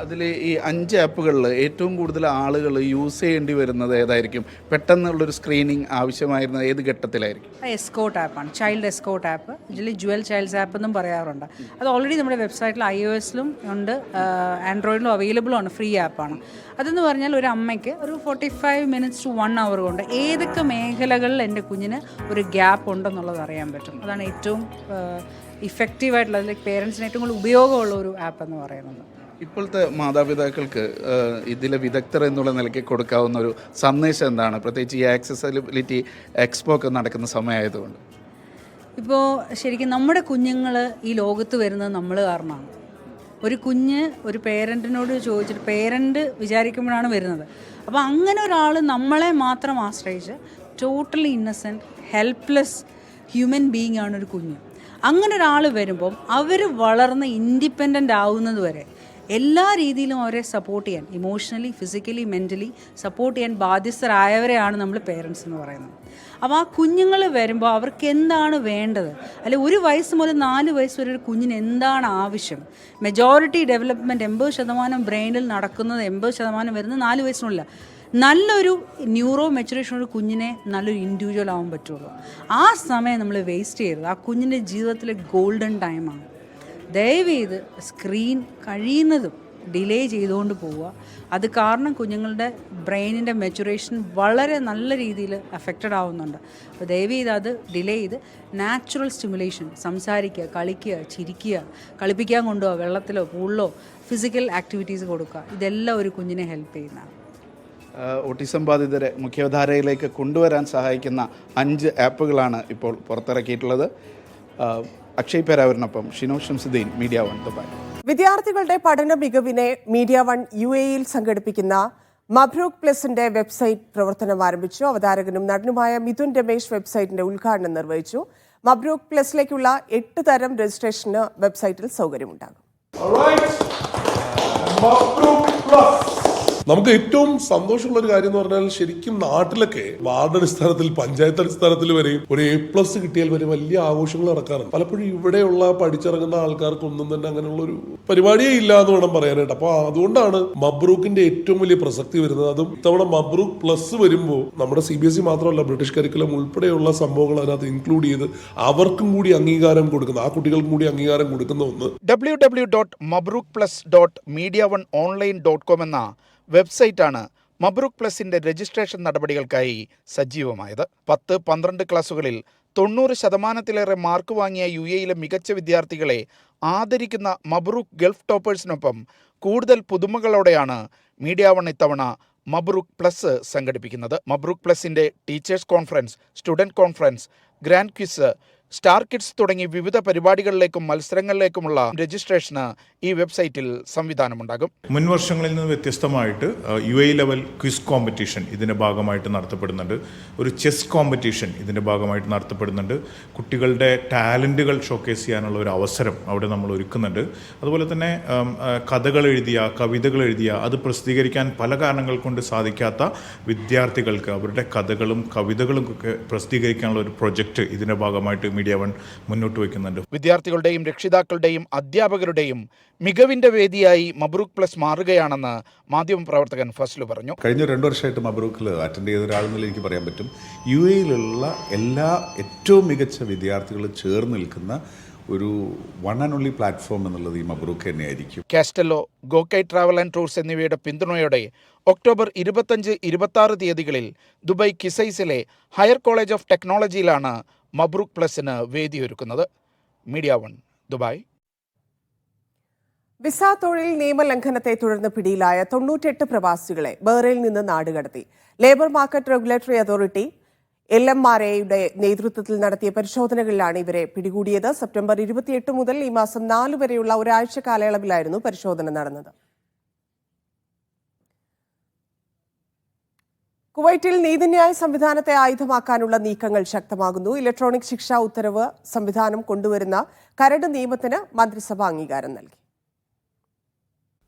അതിൽ ഈ 5 ആപ്പുകളിൽ ഏറ്റവും കൂടുതൽ ആളുകൾ യൂസ് ചെയ്യേണ്ടി വരുന്നത് ഏതായിരിക്കും? പെട്ടെന്നുള്ളൊരു സ്ക്രീനിങ് ആവശ്യമായിരുന്നത് ഏത് ഘട്ടത്തിലായിരിക്കും? എസ്കോട്ട് ആപ്പാണ്, ചൈൽഡ് എസ്കോട്ട് ആപ്പ്. ഇതിൽ ജുവൽ ചൈൽഡ്സ് ആപ്പ് എന്നും പറയാറുണ്ട്. അത് ഓൾറെഡി നമ്മുടെ വെബ്സൈറ്റിൽ iOS-ലും ഉണ്ട്, ആൻഡ്രോയിഡിലും അവൈലബിൾ ആണ്, ഫ്രീ ആപ്പാണ്. അതെന്ന് പറഞ്ഞാൽ ഒരു അമ്മയ്ക്ക് ഒരു 45 മിനിറ്റ്സ് ടു 1 അവർ കൊണ്ട് ഏതൊക്കെ മേഖലകളിൽ എൻ്റെ കുഞ്ഞിന് ഒരു ഗ്യാപ്പ് ഉണ്ടെന്നുള്ളത് അറിയാൻ പറ്റും. അതാണ് ഏറ്റവും ഇഫക്റ്റീവായിട്ടുള്ള, അതിലേക്ക് പേരൻസിന് ഏറ്റവും കൂടുതൽ ഉപയോഗമുള്ള ഒരു ആപ്പ് എന്ന് പറയുന്നത്. ഇപ്പോഴത്തെ മാതാപിതാക്കൾക്ക് ഇതിലെ വിദഗ്ധർ എന്നുള്ള നിലയ്ക്ക് കൊടുക്കാവുന്ന ഒരു സന്ദേശം എന്താണ്, പ്രത്യേകിച്ച് ഈ ആക്സസിബിലിറ്റി എക്സ്പോ ഒക്കെ നടക്കുന്ന സമയമായതുകൊണ്ട്? ഇപ്പോൾ ശരിക്കും നമ്മുടെ കുഞ്ഞുങ്ങൾ ഈ ലോകത്ത് വരുന്നത് നമ്മൾ കാരണമാണ്. ഒരു കുഞ്ഞ് ഒരു പേരൻറ്റിനോട് ചോദിച്ചിട്ട് പേരൻറ്റ് വിചാരിക്കുമ്പോഴാണ് വരുന്നത്. അപ്പോൾ അങ്ങനെ ഒരാൾ നമ്മളെ മാത്രം ആശ്രയിച്ച് totally innocent helpless human being ആണ് ഒരു കുഞ്ഞ്. അങ്ങനെ ഒരാൾ വരുമ്പം അവർ വളർന്ന് ഇൻഡിപെൻഡൻ്റ് ആവുന്നത് വരെ എല്ലാ രീതിയിലും അവരെ സപ്പോർട്ട് ചെയ്യാൻ, ഇമോഷണലി, ഫിസിക്കലി, മെൻ്റലി സപ്പോർട്ട് ചെയ്യാൻ ബാധ്യസ്ഥരായവരെയാണ് നമ്മൾ പേരൻസ് എന്ന് പറയുന്നത്. അപ്പോൾ ആ കുഞ്ഞുങ്ങൾ വരുമ്പോൾ അവർക്ക് എന്താണ് വേണ്ടത്, അല്ലെ 1 വയസ്സ് മുതൽ 4 വയസ്സ് വരെ ഒരു കുഞ്ഞിന് എന്താണ് ആവശ്യം. മെജോറിറ്റി ഡെവലപ്മെൻറ്റ് 80% ബ്രെയിനിൽ നടക്കുന്നത് 80% വരുന്നത് 4 വയസ്സിനുള്ളില്ല. നല്ലൊരു ന്യൂറോ മെച്ചുറേഷൻ ഒരു കുഞ്ഞിനെ നല്ലൊരു ഇൻഡിവിജ്വൽ ആവാൻ പറ്റുള്ളൂ. ആ സമയം നമ്മൾ വേസ്റ്റ് ചെയ്യരുത്. ആ കുഞ്ഞിൻ്റെ ജീവിതത്തിലെ ഗോൾഡൻ ടൈമാണ്. ദയവേത് സ്ക്രീൻ കഴിയുന്നതും ഡിലേ ചെയ്തുകൊണ്ട് പോവുക. അത് കാരണം കുഞ്ഞുങ്ങളുടെ ബ്രെയിനിൻ്റെ മെച്ചുറേഷൻ വളരെ നല്ല രീതിയിൽ അഫക്റ്റഡ് ആവുന്നുണ്ട്. അപ്പോൾ ദയവേത് അത് ഡിലേ ചെയ്ത് നാച്ചുറൽ സ്റ്റിമുലേഷൻ, സംസാരിക്കുക, കളിക്കുക, ചിരിക്കുക, കളിപ്പിക്കാൻ കൊണ്ടുപോകുക, വെള്ളത്തിലോ പൂളിലോ ഫിസിക്കൽ ആക്ടിവിറ്റീസ് കൊടുക്കുക. ഇതെല്ലാം ഒരു കുഞ്ഞിനെ ഹെൽപ്പ് ചെയ്യുന്നതാണ്. ഓട്ടിസം ബാധിതരെ മുഖ്യധാരയിലേക്ക് കൊണ്ടുവരാൻ സഹായിക്കുന്ന 5 ആപ്പുകളാണ് ഇപ്പോൾ പുറത്തിറക്കിയിട്ടുള്ളത്. അക്ഷയ് പേരാവൂരിനൊപ്പം Shino Shamsuddin, media one, Dubai. വിദ്യാർത്ഥികളുടെ പഠന മികവിനെ മീഡിയ വൺ UAE-യിൽ സംഘടിപ്പിക്കുന്ന മബ്രൂക്ക് പ്ലസിന്റെ വെബ്സൈറ്റ് പ്രവർത്തനം ആരംഭിച്ചു. അവതാരകനും നടനുമായ മിഥുൻ രമേശ് വെബ്സൈറ്റിന്റെ ഉദ്ഘാടനം നിർവഹിച്ചു. മബ്രൂക്ക് പ്ലസിലേക്കുള്ള 8 തരം രജിസ്ട്രേഷന് വെബ്സൈറ്റിൽ സൗകര്യമുണ്ടാകും. നമുക്ക് ഏറ്റവും സന്തോഷമുള്ള ഒരു കാര്യം എന്ന് പറഞ്ഞാൽ, ശരിക്കും നാട്ടിലൊക്കെ വാർഡ് അടിസ്ഥാനത്തിൽ, പഞ്ചായത്ത് അടിസ്ഥാനത്തിൽ വരെയും ഒരു A+ കിട്ടിയാൽ വരെ വലിയ ആഘോഷങ്ങൾ നടക്കാറുണ്ട്. പലപ്പോഴും ഇവിടെയുള്ള പഠിച്ചിറങ്ങുന്ന ആൾക്കാർക്കൊന്നും തന്നെ അങ്ങനെയുള്ള ഒരു പരിപാടിയേ ഇല്ല എന്ന് വേണം പറയാനായിട്ട്. അപ്പോൾ അതുകൊണ്ടാണ് മബ്രൂക്കിന്റെ ഏറ്റവും വലിയ പ്രസക്തി വരുന്നത്. അതും ഇത്തവണ മബ്രൂക്ക് പ്ലസ് വരുമ്പോൾ നമ്മുടെ CBSE മാത്രമല്ല, ബ്രിട്ടീഷ് കരിക്കുലം ഉൾപ്പെടെയുള്ള സംഭവങ്ങൾ അതിനകത്ത് ഇൻക്ലൂഡ് ചെയ്ത് അവർക്കും കൂടി അംഗീകാരം കൊടുക്കുന്ന, ആ കുട്ടികൾക്കും കൂടി അംഗീകാരം കൊടുക്കുന്ന ഒന്ന്. www.mabrookplus.mediaonline.com എന്ന വെബ്സൈറ്റാണ് മബ്രൂക്ക് പ്ലസിന്റെ രജിസ്ട്രേഷൻ നടപടികൾക്കായി സജീവമായത്. 10-12 ക്ലാസുകളിൽ 90% മാർക്ക് വാങ്ങിയ UAE-യിലെ മികച്ച വിദ്യാർത്ഥികളെ ആദരിക്കുന്ന മബ്രൂക്ക് ഗൾഫ് ടോപ്പേഴ്സിനൊപ്പം കൂടുതൽ പുതുമകളോടെയാണ് മീഡിയ വൺ ഇത്തവണ മബ്രൂക്ക് പ്ലസ് സംഘടിപ്പിക്കുന്നത്. മബ്രൂക്ക് പ്ലസിന്റെ teachers conference, student conference, grand quiz, star kids തുടങ്ങി വിവിധ പരിപാടികളിലേക്കും മത്സരങ്ങളിലേക്കുമുള്ള രജിസ്ട്രേഷന് ഈ വെബ്സൈറ്റിൽ സംവിധാനമുണ്ടാകും. മുൻ വർഷങ്ങളിൽ നിന്ന് വ്യത്യസ്തമായിട്ട് UAE ലെവൽ ക്വിസ് കോമ്പറ്റീഷൻ ഇതിൻ്റെ ഭാഗമായിട്ട് നടത്തപ്പെടുന്നുണ്ട്. ഒരു ചെസ് കോമ്പറ്റീഷൻ ഇതിൻ്റെ ഭാഗമായിട്ട് നടത്തപ്പെടുന്നുണ്ട്. കുട്ടികളുടെ ടാലൻറ്റുകൾ ഷോക്കേസ് ചെയ്യാനുള്ള ഒരു അവസരം അവിടെ നമ്മൾ ഒരുക്കുന്നുണ്ട്. അതുപോലെ തന്നെ കഥകൾ എഴുതിയ, കവിതകൾ എഴുതിയ, അത് പ്രസിദ്ധീകരിക്കാൻ പല കാരണങ്ങൾ കൊണ്ട് സാധിക്കാത്ത വിദ്യാർത്ഥികൾക്ക് അവരുടെ കഥകളും കവിതകളും ഒക്കെ പ്രസിദ്ധീകരിക്കാനുള്ള ഒരു പ്രൊജക്റ്റ് ഇതിൻ്റെ ഭാഗമായിട്ട് മീഡിയ വൺ മുന്നോട്ട് വയ്ക്കുന്നുണ്ട്. വിദ്യാർത്ഥികളുടെയും രക്ഷിതാക്കളുടെയും അധ്യാപകരുടെയും മികവിന്റെ വേദിയായി മബ്രൂക്ക് പ്ലസ് മാറുകയാണെന്ന് മാധ്യമപ്രവർത്തകൻ ഫസ്ലു പറഞ്ഞു. കഴിഞ്ഞ 2 വർഷമായിട്ട് മബ്രൂക്കിൽ അറ്റൻഡ് ചെയ്ത ഒരാളെന്നില്ല എനിക്ക് പറയാൻ പറ്റും. UAE-യിലുള്ള എല്ലാ ഏറ്റവും മികച്ച വിദ്യാർത്ഥികളും ചേർന്ന് നിൽക്കുന്ന ഒരു വൺ ആൻഡ് ഓൺലി പ്ലാറ്റ്ഫോം എന്നുള്ളത് ഈ മബ്രൂക്ക് തന്നെയായിരിക്കും. Castello, Gokai travel and tours എന്നിവയുടെ പിന്തുണയോടെ ഒക്ടോബർ 25-26 തീയതികളിൽ ദുബായ് കിസൈസിലെ ഹയർ കോളേജ് ഓഫ് ടെക്നോളജിയിലാണ് മബ്രൂക്ക് പ്ലസിന് വേദിയൊരുക്കുന്നത്. Media one, Dubai. വിസ തൊഴിൽ നിയമലംഘനത്തെ തുടർന്ന് പിടിയിലായ 98 പ്രവാസികളെ ബഹ്റൈനിൽ നിന്ന് നാടുകടത്തി. ലേബർ മാർക്കറ്റ് റെഗുലേറ്ററി അതോറിറ്റി LMRAയുടെ നേതൃത്വത്തിൽ നടത്തിയ പരിശോധനകളിലാണ് ഇവരെ പിടികൂടിയത്. സെപ്റ്റംബർ 28 മുതൽ ഈ മാസം 4 വരെയുള്ള ഒരാഴ്ച കാലയളവിലായിരുന്നു പരിശോധന നടന്നത്. കുവൈറ്റിൽ നീതിന്യായ സംവിധാനത്തെ ആയുധമാക്കാനുള്ള നീക്കങ്ങൾ ശക്തമാകുന്നു. ഇലക്ട്രോണിക് ശിക്ഷാ ഉത്തരവ് സംവിധാനം കൊണ്ടുവരുന്ന കരട് നിയമത്തിന് മന്ത്രിസഭ അംഗീകാരം നൽകി.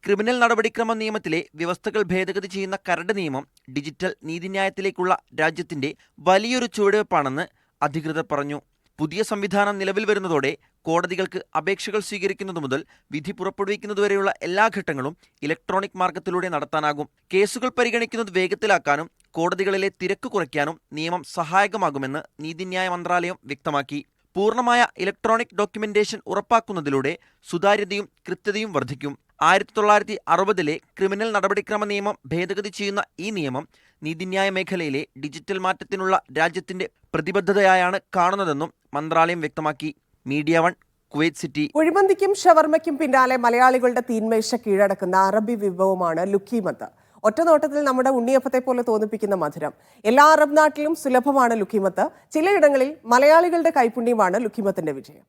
ക്രിമിനൽ നടപടിക്രമ നിയമത്തിലെ വ്യവസ്ഥകൾ ഭേദഗതി ചെയ്യുന്ന കരട് നിയമം ഡിജിറ്റൽ നീതിന്യായത്തിലേക്കുള്ള രാജ്യത്തിന്റെ വലിയൊരു ചുവടുവയ്പ്പാണെന്ന് അധികൃതർ പറഞ്ഞു. പുതിയ സംവിധാനം നിലവിൽ വരുന്നതോടെ കോടതികൾക്ക് അപേക്ഷകൾ സ്വീകരിക്കുന്നതു മുതൽ വിധി പുറപ്പെടുവിക്കുന്നതുവരെയുള്ള എല്ലാ ഘട്ടങ്ങളും ഇലക്ട്രോണിക് മാർഗത്തിലൂടെ നടത്താനാകും. കേസുകൾ പരിഗണിക്കുന്നത് വേഗത്തിലാക്കാനും കോടതികളിലെ തിരക്ക് കുറയ്ക്കാനും നിയമം സഹായകമാകുമെന്ന് നീതിന്യായ മന്ത്രാലയം വ്യക്തമാക്കി. പൂർണ്ണമായ ഇലക്ട്രോണിക് ഡോക്യുമെന്റേഷൻ ഉറപ്പാക്കുന്നതിലൂടെ സുതാര്യതയും കൃത്യതയും വർദ്ധിക്കും. 1960 ക്രിമിനൽ നടപടിക്രമ നിയമം ഭേദഗതി ചെയ്യുന്ന ഈ നിയമം നീതിന്യായ മേഖലയിലെ ഡിജിറ്റൽ മാറ്റത്തിനുള്ള രാജ്യത്തിന്റെ പ്രതിബദ്ധതയായാണ് കാണുന്നതെന്നും മന്ത്രാലയം വ്യക്തമാക്കി. Media 1, Kuwait city. കുഴിമന്തിക്കും ഷവർമയ്ക്കും പിന്നാലെ മലയാളികളുടെ തീന്മേശ കീഴടക്കുന്ന അറബി വിഭവമാണ് ലുക്കീമത്ത്. ഒറ്റനോട്ടത്തിൽ നമ്മുടെ ഉണ്ണിയപ്പത്തെ പോലെ തോന്നിപ്പിക്കുന്ന മധുരം. എല്ലാ അറബ് നാട്ടിലും സുലഭമാണ് ലുക്കീമത്ത്. ചിലയിടങ്ങളിൽ മലയാളികളുടെ കൈപുണ്യമാണ് ലുക്കീമത്തിന്റെ വിജയം.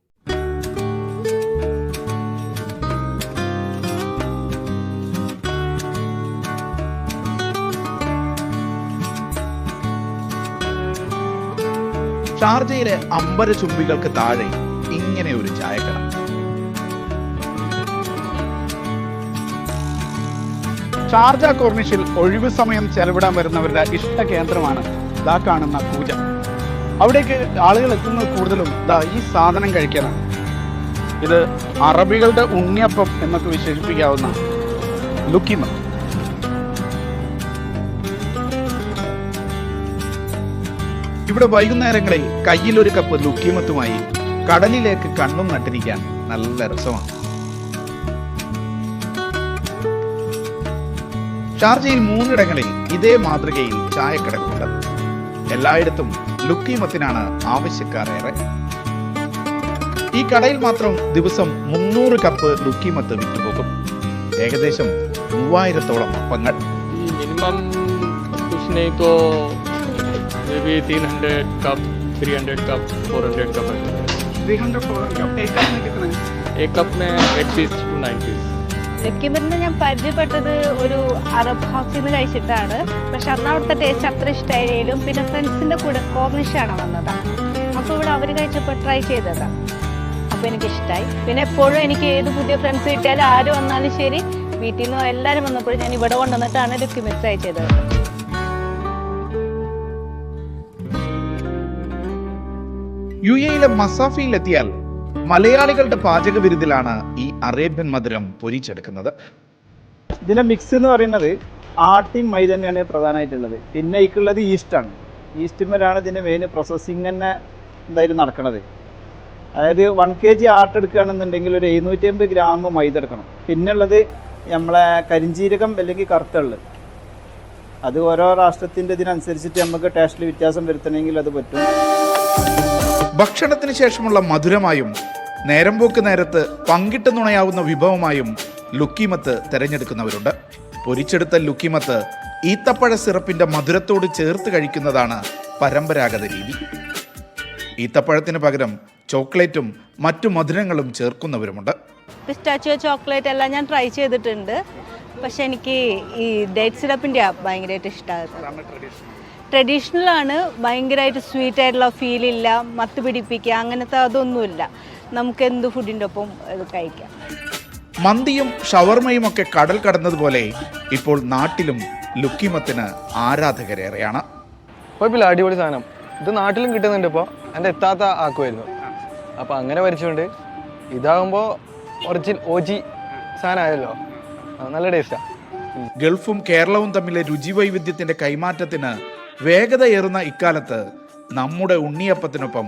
ഷാർജയിലെ അമ്പര ചുംബികൾക്ക് താഴെ ഇങ്ങനെ ഒരു ചായക്കട. ഷാർജ കോർണിഷിൽ ഒഴിവു സമയം ചെലവിടാൻ വരുന്നവരുടെ ഇഷ്ട കേന്ദ്രമാണ് ദാ കാണുന്ന കൂജ. അവിടേക്ക് ആളുകൾ എത്തുന്നത് കൂടുതലും ഈ സാധനം കഴിക്കാനാണ്. ഇത് അറബികളുടെ ഉണ്ണിയപ്പം എന്നൊക്കെ വിശേഷിപ്പിക്കാവുന്ന ലുക്കീമത്ത്. ഇവിടെ വൈകുന്നേരങ്ങളിൽ കയ്യിലൊരു കപ്പ് ലുക്കീമത്തുമായി കടലിലേക്ക് കണ്ണും നട്ടിരിക്കാൻ നല്ല രസമാണ്. ഷാർജയിൽ 3 ഇടങ്ങളിൽ ഇതേ മാതൃകയിൽ ചായക്കടകളുണ്ട്. എല്ലായിടത്തും ലുക്കീമത്തിനാണ് ആവശ്യക്കാരേറെ. ഈ കടയിൽ മാത്രം ദിവസം 300 കപ്പ് ലുക്കീമത്ത് വിറ്റുപോകും. ഏകദേശം 3000-ഓളം അപ്പങ്ങൾ. Minimum maybe 300 cup, 300 cup, 400 cup. 300 400 एक कप में 8 पीस 9 पीस. ലുക്കീമത്തിന് ഞാൻ പരിചയപ്പെട്ടത് ഒരു അറബ് ഹൗസിൽ നിന്ന് കഴിച്ചിട്ടാണ്. പക്ഷെ അന്ന് അവിടുത്തെ ടേസ്റ്റ് അത്ര ഇഷ്ടമായാലും പിന്നെ ഫ്രണ്ട്സിൻ്റെ കൂടെ കോർണിഷാണ് വന്നത്. അപ്പോൾ ഇവിടെ അവർ കഴിച്ചപ്പോൾ ട്രൈ ചെയ്തതാണ്. അപ്പോൾ എനിക്കിഷ്ടമായി. പിന്നെ എപ്പോഴും എനിക്ക് ഏത് പുതിയ ഫ്രണ്ട്സ് കിട്ടിയാലും ആര് വന്നാലും ശരി, വീട്ടിൽ നിന്ന് എല്ലാവരും വന്നപ്പോഴും ഞാൻ ഇവിടെ കൊണ്ടുവന്നിട്ടാണ് ലുക്കീമത്ത് ട്രൈ ചെയ്തത്. UAE മസാഫിയിലെത്തിയാൽ മലയാളികളുടെ പാചക വിരുന്നിലാണ് ഈ അറേബ്യൻ മധുരം പൊരിച്ചെടുക്കുന്നത്. ഇതിൻ്റെ മിക്സ് എന്ന് പറയുന്നത് ആട്ടിൻ മൈദ തന്നെയാണ് പ്രധാനമായിട്ടുള്ളത്. പിന്നെ ഇതിക്കുള്ളത് ഈസ്റ്റാണ്. ഈസ്റ്റുമേലാണ് ഇതിൻ്റെ മെയിൻ പ്രോസസ്സിങ് തന്നെ എന്തായാലും നടക്കുന്നത്. അതായത് 1 kg ആട്ട് എടുക്കുകയാണെന്നുണ്ടെങ്കിൽ ഒരു 750 ഗ്രാം മൈദ എടുക്കണം. പിന്നുള്ളത് നമ്മളെ കരിഞ്ചീരകം അല്ലെങ്കിൽ കറുത്തുള്ളു. അത് ഓരോ രാഷ്ട്രത്തിൻ്റെ ഇതിനനുസരിച്ചിട്ട് നമുക്ക് ടേസ്റ്റിൽ വ്യത്യാസം വരുത്തണമെങ്കിൽ അത് പറ്റും. ഭക്ഷണത്തിന് ശേഷമുള്ള മധുരമായും നേരംപോക്ക് നേരത്ത് പങ്കിട്ട് നുണയാവുന്ന വിഭവമായും ലുക്കീമത്ത് തിരഞ്ഞെടുക്കുന്നവരുണ്ട്. പൊരിച്ചെടുത്ത ലുക്കീമത്ത് ഈത്തപ്പഴ സിറപ്പിന്റെ മധുരത്തോട് ചേർത്ത് കഴിക്കുന്നതാണ് പരമ്പരാഗത രീതി. ഈത്തപ്പഴത്തിന് പകരം ചോക്ലേറ്റും മറ്റു മധുരങ്ങളും ചേർക്കുന്നവരുമുണ്ട്. പിസ്റ്റാച്ചിയോ ചോക്ലേറ്റ് എല്ലാം ഞാൻ ട്രൈ ചെയ്തിട്ടുണ്ട്. പക്ഷെ എനിക്ക് ഈ ഡേറ്റ് സിറപ്പിൻ്റെ ഭയങ്കരമായിട്ട് ഇഷ്ടമായിരുന്നു. ട്രഡീഷണൽ ആണ്. ഭയങ്കരമായിട്ട് സ്വീറ്റ് ആയിട്ടുള്ള ഫീലില്ല, മത്ത് പിടിപ്പിക്കുക അങ്ങനത്തെ അതൊന്നുമില്ല. നമുക്ക് എന്ത് ഫുഡിൻ്റെ ഒപ്പം ഇത് കഴിക്കാം. മന്തിയും ഷവർമയും ഒക്കെ കടൽ കടന്നതുപോലെ ഇപ്പോൾ നാട്ടിലും ലുക്കീമത്തിന് ആരാധകരേറെയാണ്. കുഴപ്പമില്ല, അടിപൊളി സാധനം. ഇത് നാട്ടിലും കിട്ടുന്നുണ്ട്. ഇപ്പോൾ എൻ്റെ എത്താത്ത ആക്കുമായിരുന്നു. അപ്പോൾ അങ്ങനെ വരച്ചുകൊണ്ട് ഇതാകുമ്പോൾ ഒറിജിനൽ OG സാധനമായല്ലോ, നല്ല ടേസ്റ്റാണ്. ഗൾഫും കേരളവും തമ്മിലെ രുചി വൈവിധ്യത്തിന്റെ കൈമാറ്റത്തിന് വേഗതയേറുന്ന ഇക്കാലത്ത് നമ്മുടെ ഉണ്ണിയപ്പത്തിനൊപ്പം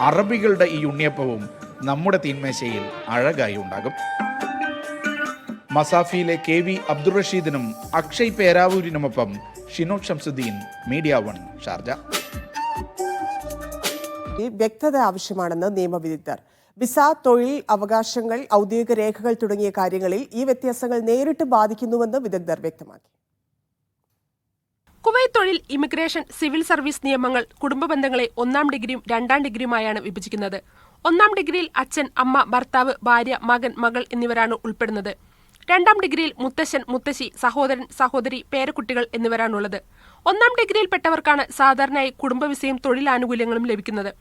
അറബികളുടെ ഈ ഉണ്ണിയപ്പവും നമ്മുടെ തീന്മേശയിൽ അഴകായി ഉണ്ടാകും. മസാഫിയിലെ KV അബ്ദുൾ റഷീദിനും അക്ഷയ് പേരാവൂരിനുമൊപ്പം ഷിനോദ് ഷംസുദ്ദീൻ, മീഡിയ 1, ഷാർജ. വ്യക്തത ആവശ്യമാണെന്ന് നിയമവിദഗ്ധർ. വിസ, തൊഴിൽ അവകാശങ്ങൾ, ഔദ്യോഗിക രേഖകൾ തുടങ്ങിയ കാര്യങ്ങളിൽ ഈ വ്യത്യാസങ്ങൾ നേരിട്ട് ബാധിക്കുന്നുവെന്ന് വിദഗ്ധർ വ്യക്തമാക്കി. കുവൈത്ത് തൊഴിൽ, ഇമിഗ്രേഷൻ, സിവിൽ സർവീസ് നിയമങ്ങൾ കുടുംബ ബന്ധങ്ങളെ 1-ാം ഡിഗ്രിയും 2-ാം ഡിഗ്രിയുമായാണ് വിഭജിക്കുന്നത്. 1-ാം ഡിഗ്രിയിൽ അച്ഛൻ, അമ്മ, ഭർത്താവ്, ഭാര്യ, മകൻ, മകൾ എന്നിവരാണ് ഉൾപ്പെടുന്നത്. 2-ാം ഡിഗ്രിയിൽ മുത്തശ്ശൻ, മുത്തശ്ശി, സഹോദരൻ, സഹോദരി, പേരക്കുട്ടികൾ എന്നിവരാണുള്ളത്. 1-ാം ഡിഗ്രിയിൽപ്പെട്ടവർക്കാണ് സാധാരണയായി കുടുംബ വിസയും തൊഴിലാനുകൂല്യങ്ങളും ലഭിക്കുന്നത്.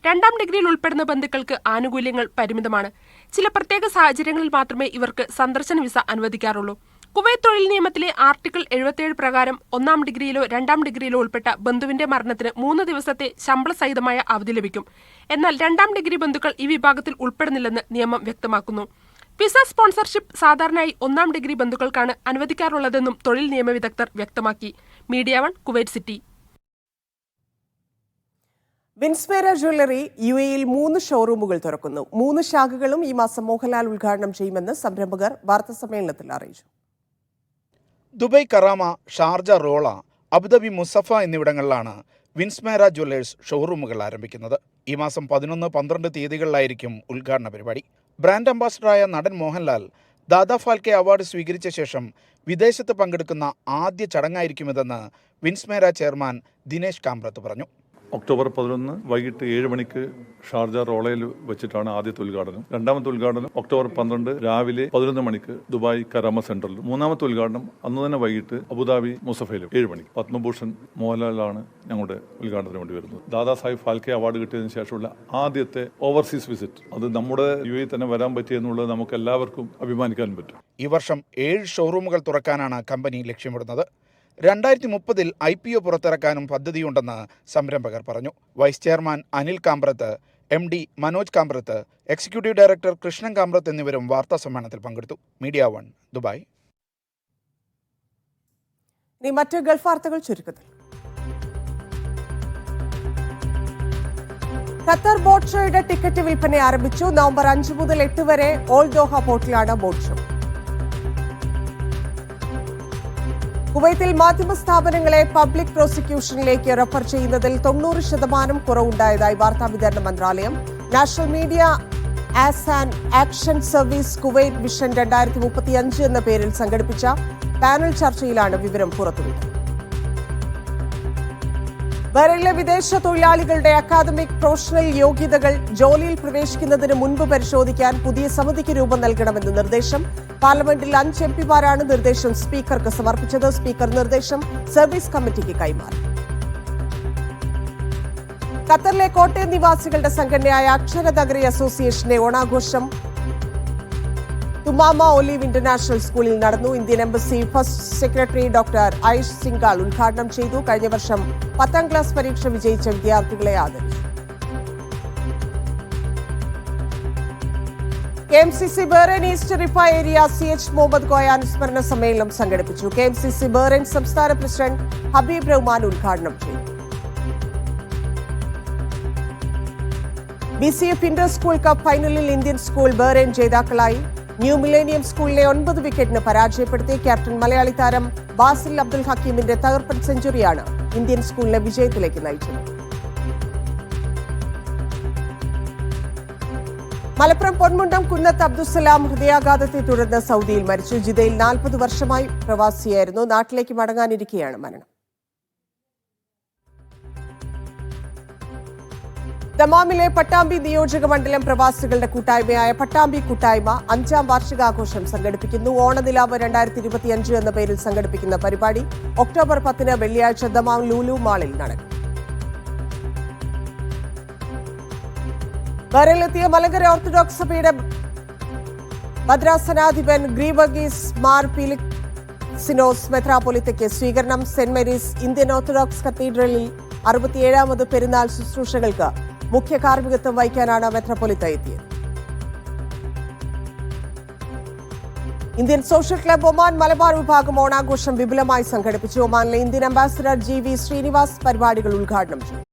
2-ാം ഡിഗ്രിയിൽ ഉൾപ്പെടുന്ന ബന്ധുക്കൾക്ക് ആനുകൂല്യങ്ങൾ പരിമിതമാണ്. ചില പ്രത്യേക സാഹചര്യങ്ങളിൽ മാത്രമേ ഇവർക്ക് സന്ദർശന വിസ അനുവദിക്കാറുള്ളൂ. കുവൈത്ത് തൊഴിൽ നിയമത്തിലെ ആർട്ടിക്കിൾ 77 പ്രകാരം 1-ാം ഡിഗ്രിയിലോ 2-ാം ഡിഗ്രിയിലോ ഉൾപ്പെട്ട ബന്ധുവിന്റെ മരണത്തിന് 3 ദിവസത്തെ ശമ്പള സഹിതമായ അവധി ലഭിക്കും. എന്നാൽ 2-ാം ഡിഗ്രി ബന്ധുക്കൾ ഈ വിഭാഗത്തിൽ ഉൾപ്പെടുന്നില്ലെന്ന് നിയമം വ്യക്തമാക്കുന്നു. വിസ സ്പോൺസർഷിപ്പ് സാധാരണയായി 1-ാം ഡിഗ്രി ബന്ധുക്കൾക്കാണ് അനുവദിക്കാറുള്ളതെന്നും തൊഴിൽ നിയമ വിദഗ്ധർ വ്യക്തമാക്കി. Media 1 Kuwait city. Winsmera jewellery UAEയിൽ 3 ഷോറൂമുകൾ തുറക്കുന്നു. 3 ശാഖകളും ഈ മാസം മോഹൻലാൽ ഉദ്ഘാടനം ചെയ്യുമെന്ന് സംരംഭകർ വാർത്താസമ്മേളനത്തിൽ അറിയിച്ചു. ദുബായ് കറാമ, ഷാർജ റോള, അബുദാബി മുസഫ എന്നിവിടങ്ങളിലാണ് വിൻസ്മേര ജ്വല്ലേഴ്സ് ഷോറൂമുകൾ ആരംഭിക്കുന്നത്. ഈ മാസം 11, 12 തീയതികളിലായിരിക്കും ഉദ്ഘാടന പരിപാടി. ബ്രാൻഡ് അംബാസഡറായ നടൻ മോഹൻലാൽ ദാദാ ഫാൽക്കെ അവാർഡ് സ്വീകരിച്ച ശേഷം വിദേശത്ത് പങ്കെടുക്കുന്ന ആദ്യ ചടങ്ങായിരിക്കുമിതെന്ന് വിൻസ്മേര ചെയർമാൻ ദിനേശ് കാമ്പ്രത്ത് പറഞ്ഞു. ഒക്ടോബർ 11 വൈകിട്ട് 7 മണിക്ക് ഷാർജ റോളയിൽ വെച്ചിട്ടാണ് ആദ്യത്തെ ഉദ്ഘാടനം. രണ്ടാമത്തെ ഉദ്ഘാടനം ഒക്ടോബർ 12 രാവിലെ 11 മണിക്ക് ദുബായ് കരാമ സെന്ററിലും. മൂന്നാമത്തെ ഉദ്ഘാടനം അന്ന് തന്നെ വൈകിട്ട് അബുദാബി മുസഫയിലും 7 മണിക്ക്. പത്മഭൂഷൺ മോഹൻലാലാണ് ഞങ്ങളുടെ ഉദ്ഘാടനത്തിന് വേണ്ടി വരുന്നത്. ദാദാ സാഹിബ് ഫാൽക്കെ അവാർഡ് കിട്ടിയതിനു ശേഷമുള്ള ആദ്യത്തെ ഓവർസീസ് വിസിറ്റ്. അത് നമ്മുടെ UAE തന്നെ വരാൻ പറ്റിയെന്നുള്ളത് നമുക്ക് എല്ലാവർക്കും അഭിമാനിക്കാൻ പറ്റും. ഈ വർഷം 7 ഷോറൂമുകൾ തുറക്കാനാണ് കമ്പനി ലക്ഷ്യമിടുന്നത്. 2030 IPO പുറത്തിറക്കാനും പദ്ധതിയുണ്ടെന്ന് സംരംഭകർ പറഞ്ഞു. Vice chairman Anil Kamprath, MD Manoj Kamprath, executive director Krishnan Kamprath എന്നിവരും വാർത്താ സമ്മേളനത്തിൽ പങ്കെടുത്തു. Media 1 Dubai. ഇനി മറ്റ് ഗൾഫ് വാർത്തകൾ ചുരുക്കത്തിൽ. ഖത്തർ ബോട്ട് ഷോയുടെ ടിക്കറ്റ് വിൽപ്പന ആരംഭിച്ചു. നവംബർ 5 മുതൽ 8 വരെ ഓൾ ദോഹ പോർട്ടിലാണ് ബോട്ട് ഷോ. കുവൈത്തിൽ മാധ്യമ സ്ഥാപനങ്ങളെ പബ്ലിക് പ്രോസിക്യൂഷനിലേക്ക് റെഫർ ചെയ്യുന്നതിൽ 90% കുറവുണ്ടായതായി വാർത്താവിതരണ മന്ത്രാലയം. National media as an action service Kuwait vision 2035 എന്ന പേരിൽ സംഘടിപ്പിച്ച പാനൽ ചർച്ചയിലാണ് വിവരം പുറത്തുവിട്ടത്. ബഹ്റൈനിലെ വിദേശ തൊഴിലാളികളുടെ അക്കാദമിക് പ്രൊഫഷണൽ യോഗ്യതകൾ ജോലിയിൽ പ്രവേശിക്കുന്നതിന് മുൻപ് പരിശോധിക്കാൻ പുതിയ സമിതിക്ക് രൂപം നൽകണമെന്ന് നിർദ്ദേശം. പാർലമെന്റിൽ 5 MPമാരാണ് നിർദ്ദേശം സ്പീക്കർക്ക് സമർപ്പിച്ചത്. സ്പീക്കർ നിർദ്ദേശം സർവീസ് കമ്മിറ്റിക്ക് കൈമാറി. ഖത്തറിലെ കോട്ടയം നിവാസികളുടെ സംഘടനയായ അക്ഷരനഗരി അസോസിയേഷന്റെ ഓണാഘോഷം തുമാമ ഒലീവ് ഇന്റർനാഷണൽ സ്കൂളിൽ നടന്നു. Indian embassy first secretary doctor Aayish Singhal ഉദ്ഘാടനം ചെയ്തു. കഴിഞ്ഞ വർഷം 10ാം ക്ലാസ് പരീക്ഷ വിജയിച്ച വിദ്യാർത്ഥികളെ ആദരിച്ചു. KMCC Bahrain east Riffa area CH Muhammad Koya അനുസ്മരണ സമ്മേളനം സംഘടിപ്പിച്ചു. KMCC ബഹ്റൈൻ സംസ്ഥാന പ്രസിഡന്റ് ഹബീബ് റഹ്മാൻ ഉദ്ഘാടനം ചെയ്തു. BCF ഇന്റർ സ്കൂൾ കപ്പ് ഫൈനലിൽ ഇന്ത്യൻ സ്കൂൾ ബഹ്റൈൻ ജേതാക്കളായി. ന്യൂ മിലേനിയം സ്കൂളിനെ 9 വിക്കറ്റിന് പരാജയപ്പെടുത്തി. ക്യാപ്റ്റൻ മലയാളി താരം ബാസിൽ അബ്ദുൽ ഹക്കീമിന്റെ തകർപ്പൻ സെഞ്ചുറിയാണ് ഇന്ത്യൻ സ്കൂളിനെ വിജയത്തിലേക്ക് നയിച്ചത്. മലപ്പുറം പൊന്മുണ്ടം കുന്നത്ത് അബ്ദുസലാം ഹൃദയാഘാതത്തെ തുടർന്ന് സൗദിയിൽ മരിച്ചു. ജിദ്ദയിൽ 40 വർഷമായി പ്രവാസിയായിരുന്നു. നാട്ടിലേക്ക് മടങ്ങാനിരിക്കെയാണ് മരണം. ദമാമിലെ പട്ടാമ്പി നിയോജക മണ്ഡലം പ്രവാസികളുടെ കൂട്ടായ്മയായ പട്ടാമ്പി കൂട്ടായ്മ 5ാം വാർഷികാഘോഷം സംഘടിപ്പിക്കുന്നു. ഓണനിലാവ് 2025 എന്ന പേരിൽ സംഘടിപ്പിക്കുന്ന പരിപാടി ഒക്ടോബർ 10 വെള്ളിയാഴ്ച ദമാം ലൂലു മാളിൽ നടക്കും. ബഹ്റൈനിലെത്തിയ മലങ്കര ഓർത്തഡോക്സ് സഭയുടെ ഭദ്രാസനാധിപൻ ഗ്രീവർഗീസ് മാർ പീലിക്സിനോസ് മെത്രാപ്പൊലിത്തയ്ക്ക് സ്വീകരണം. സെന്റ് മേരീസ് ഇന്ത്യൻ ഓർത്തഡോക്സ് കത്തീഡ്രലിൽ 67ാമത് പെരുന്നാൾ ശുശ്രൂഷകൾക്ക് മുഖ്യ കാർമ്മികത്വം വഹിക്കാനാണ് മെത്രാപ്പൊലിത്ത എത്തിയത്. Indian social club Oman Malabar വിഭാഗം ഓണാഘോഷം വിപുലമായി സംഘടിപ്പിച്ചു. ഒമാനിലെ ഇന്ത്യൻ അംബാസിഡർ GV ശ്രീനിവാസ് പരിപാടികൾ ഉദ്ഘാടനം ചെയ്തു.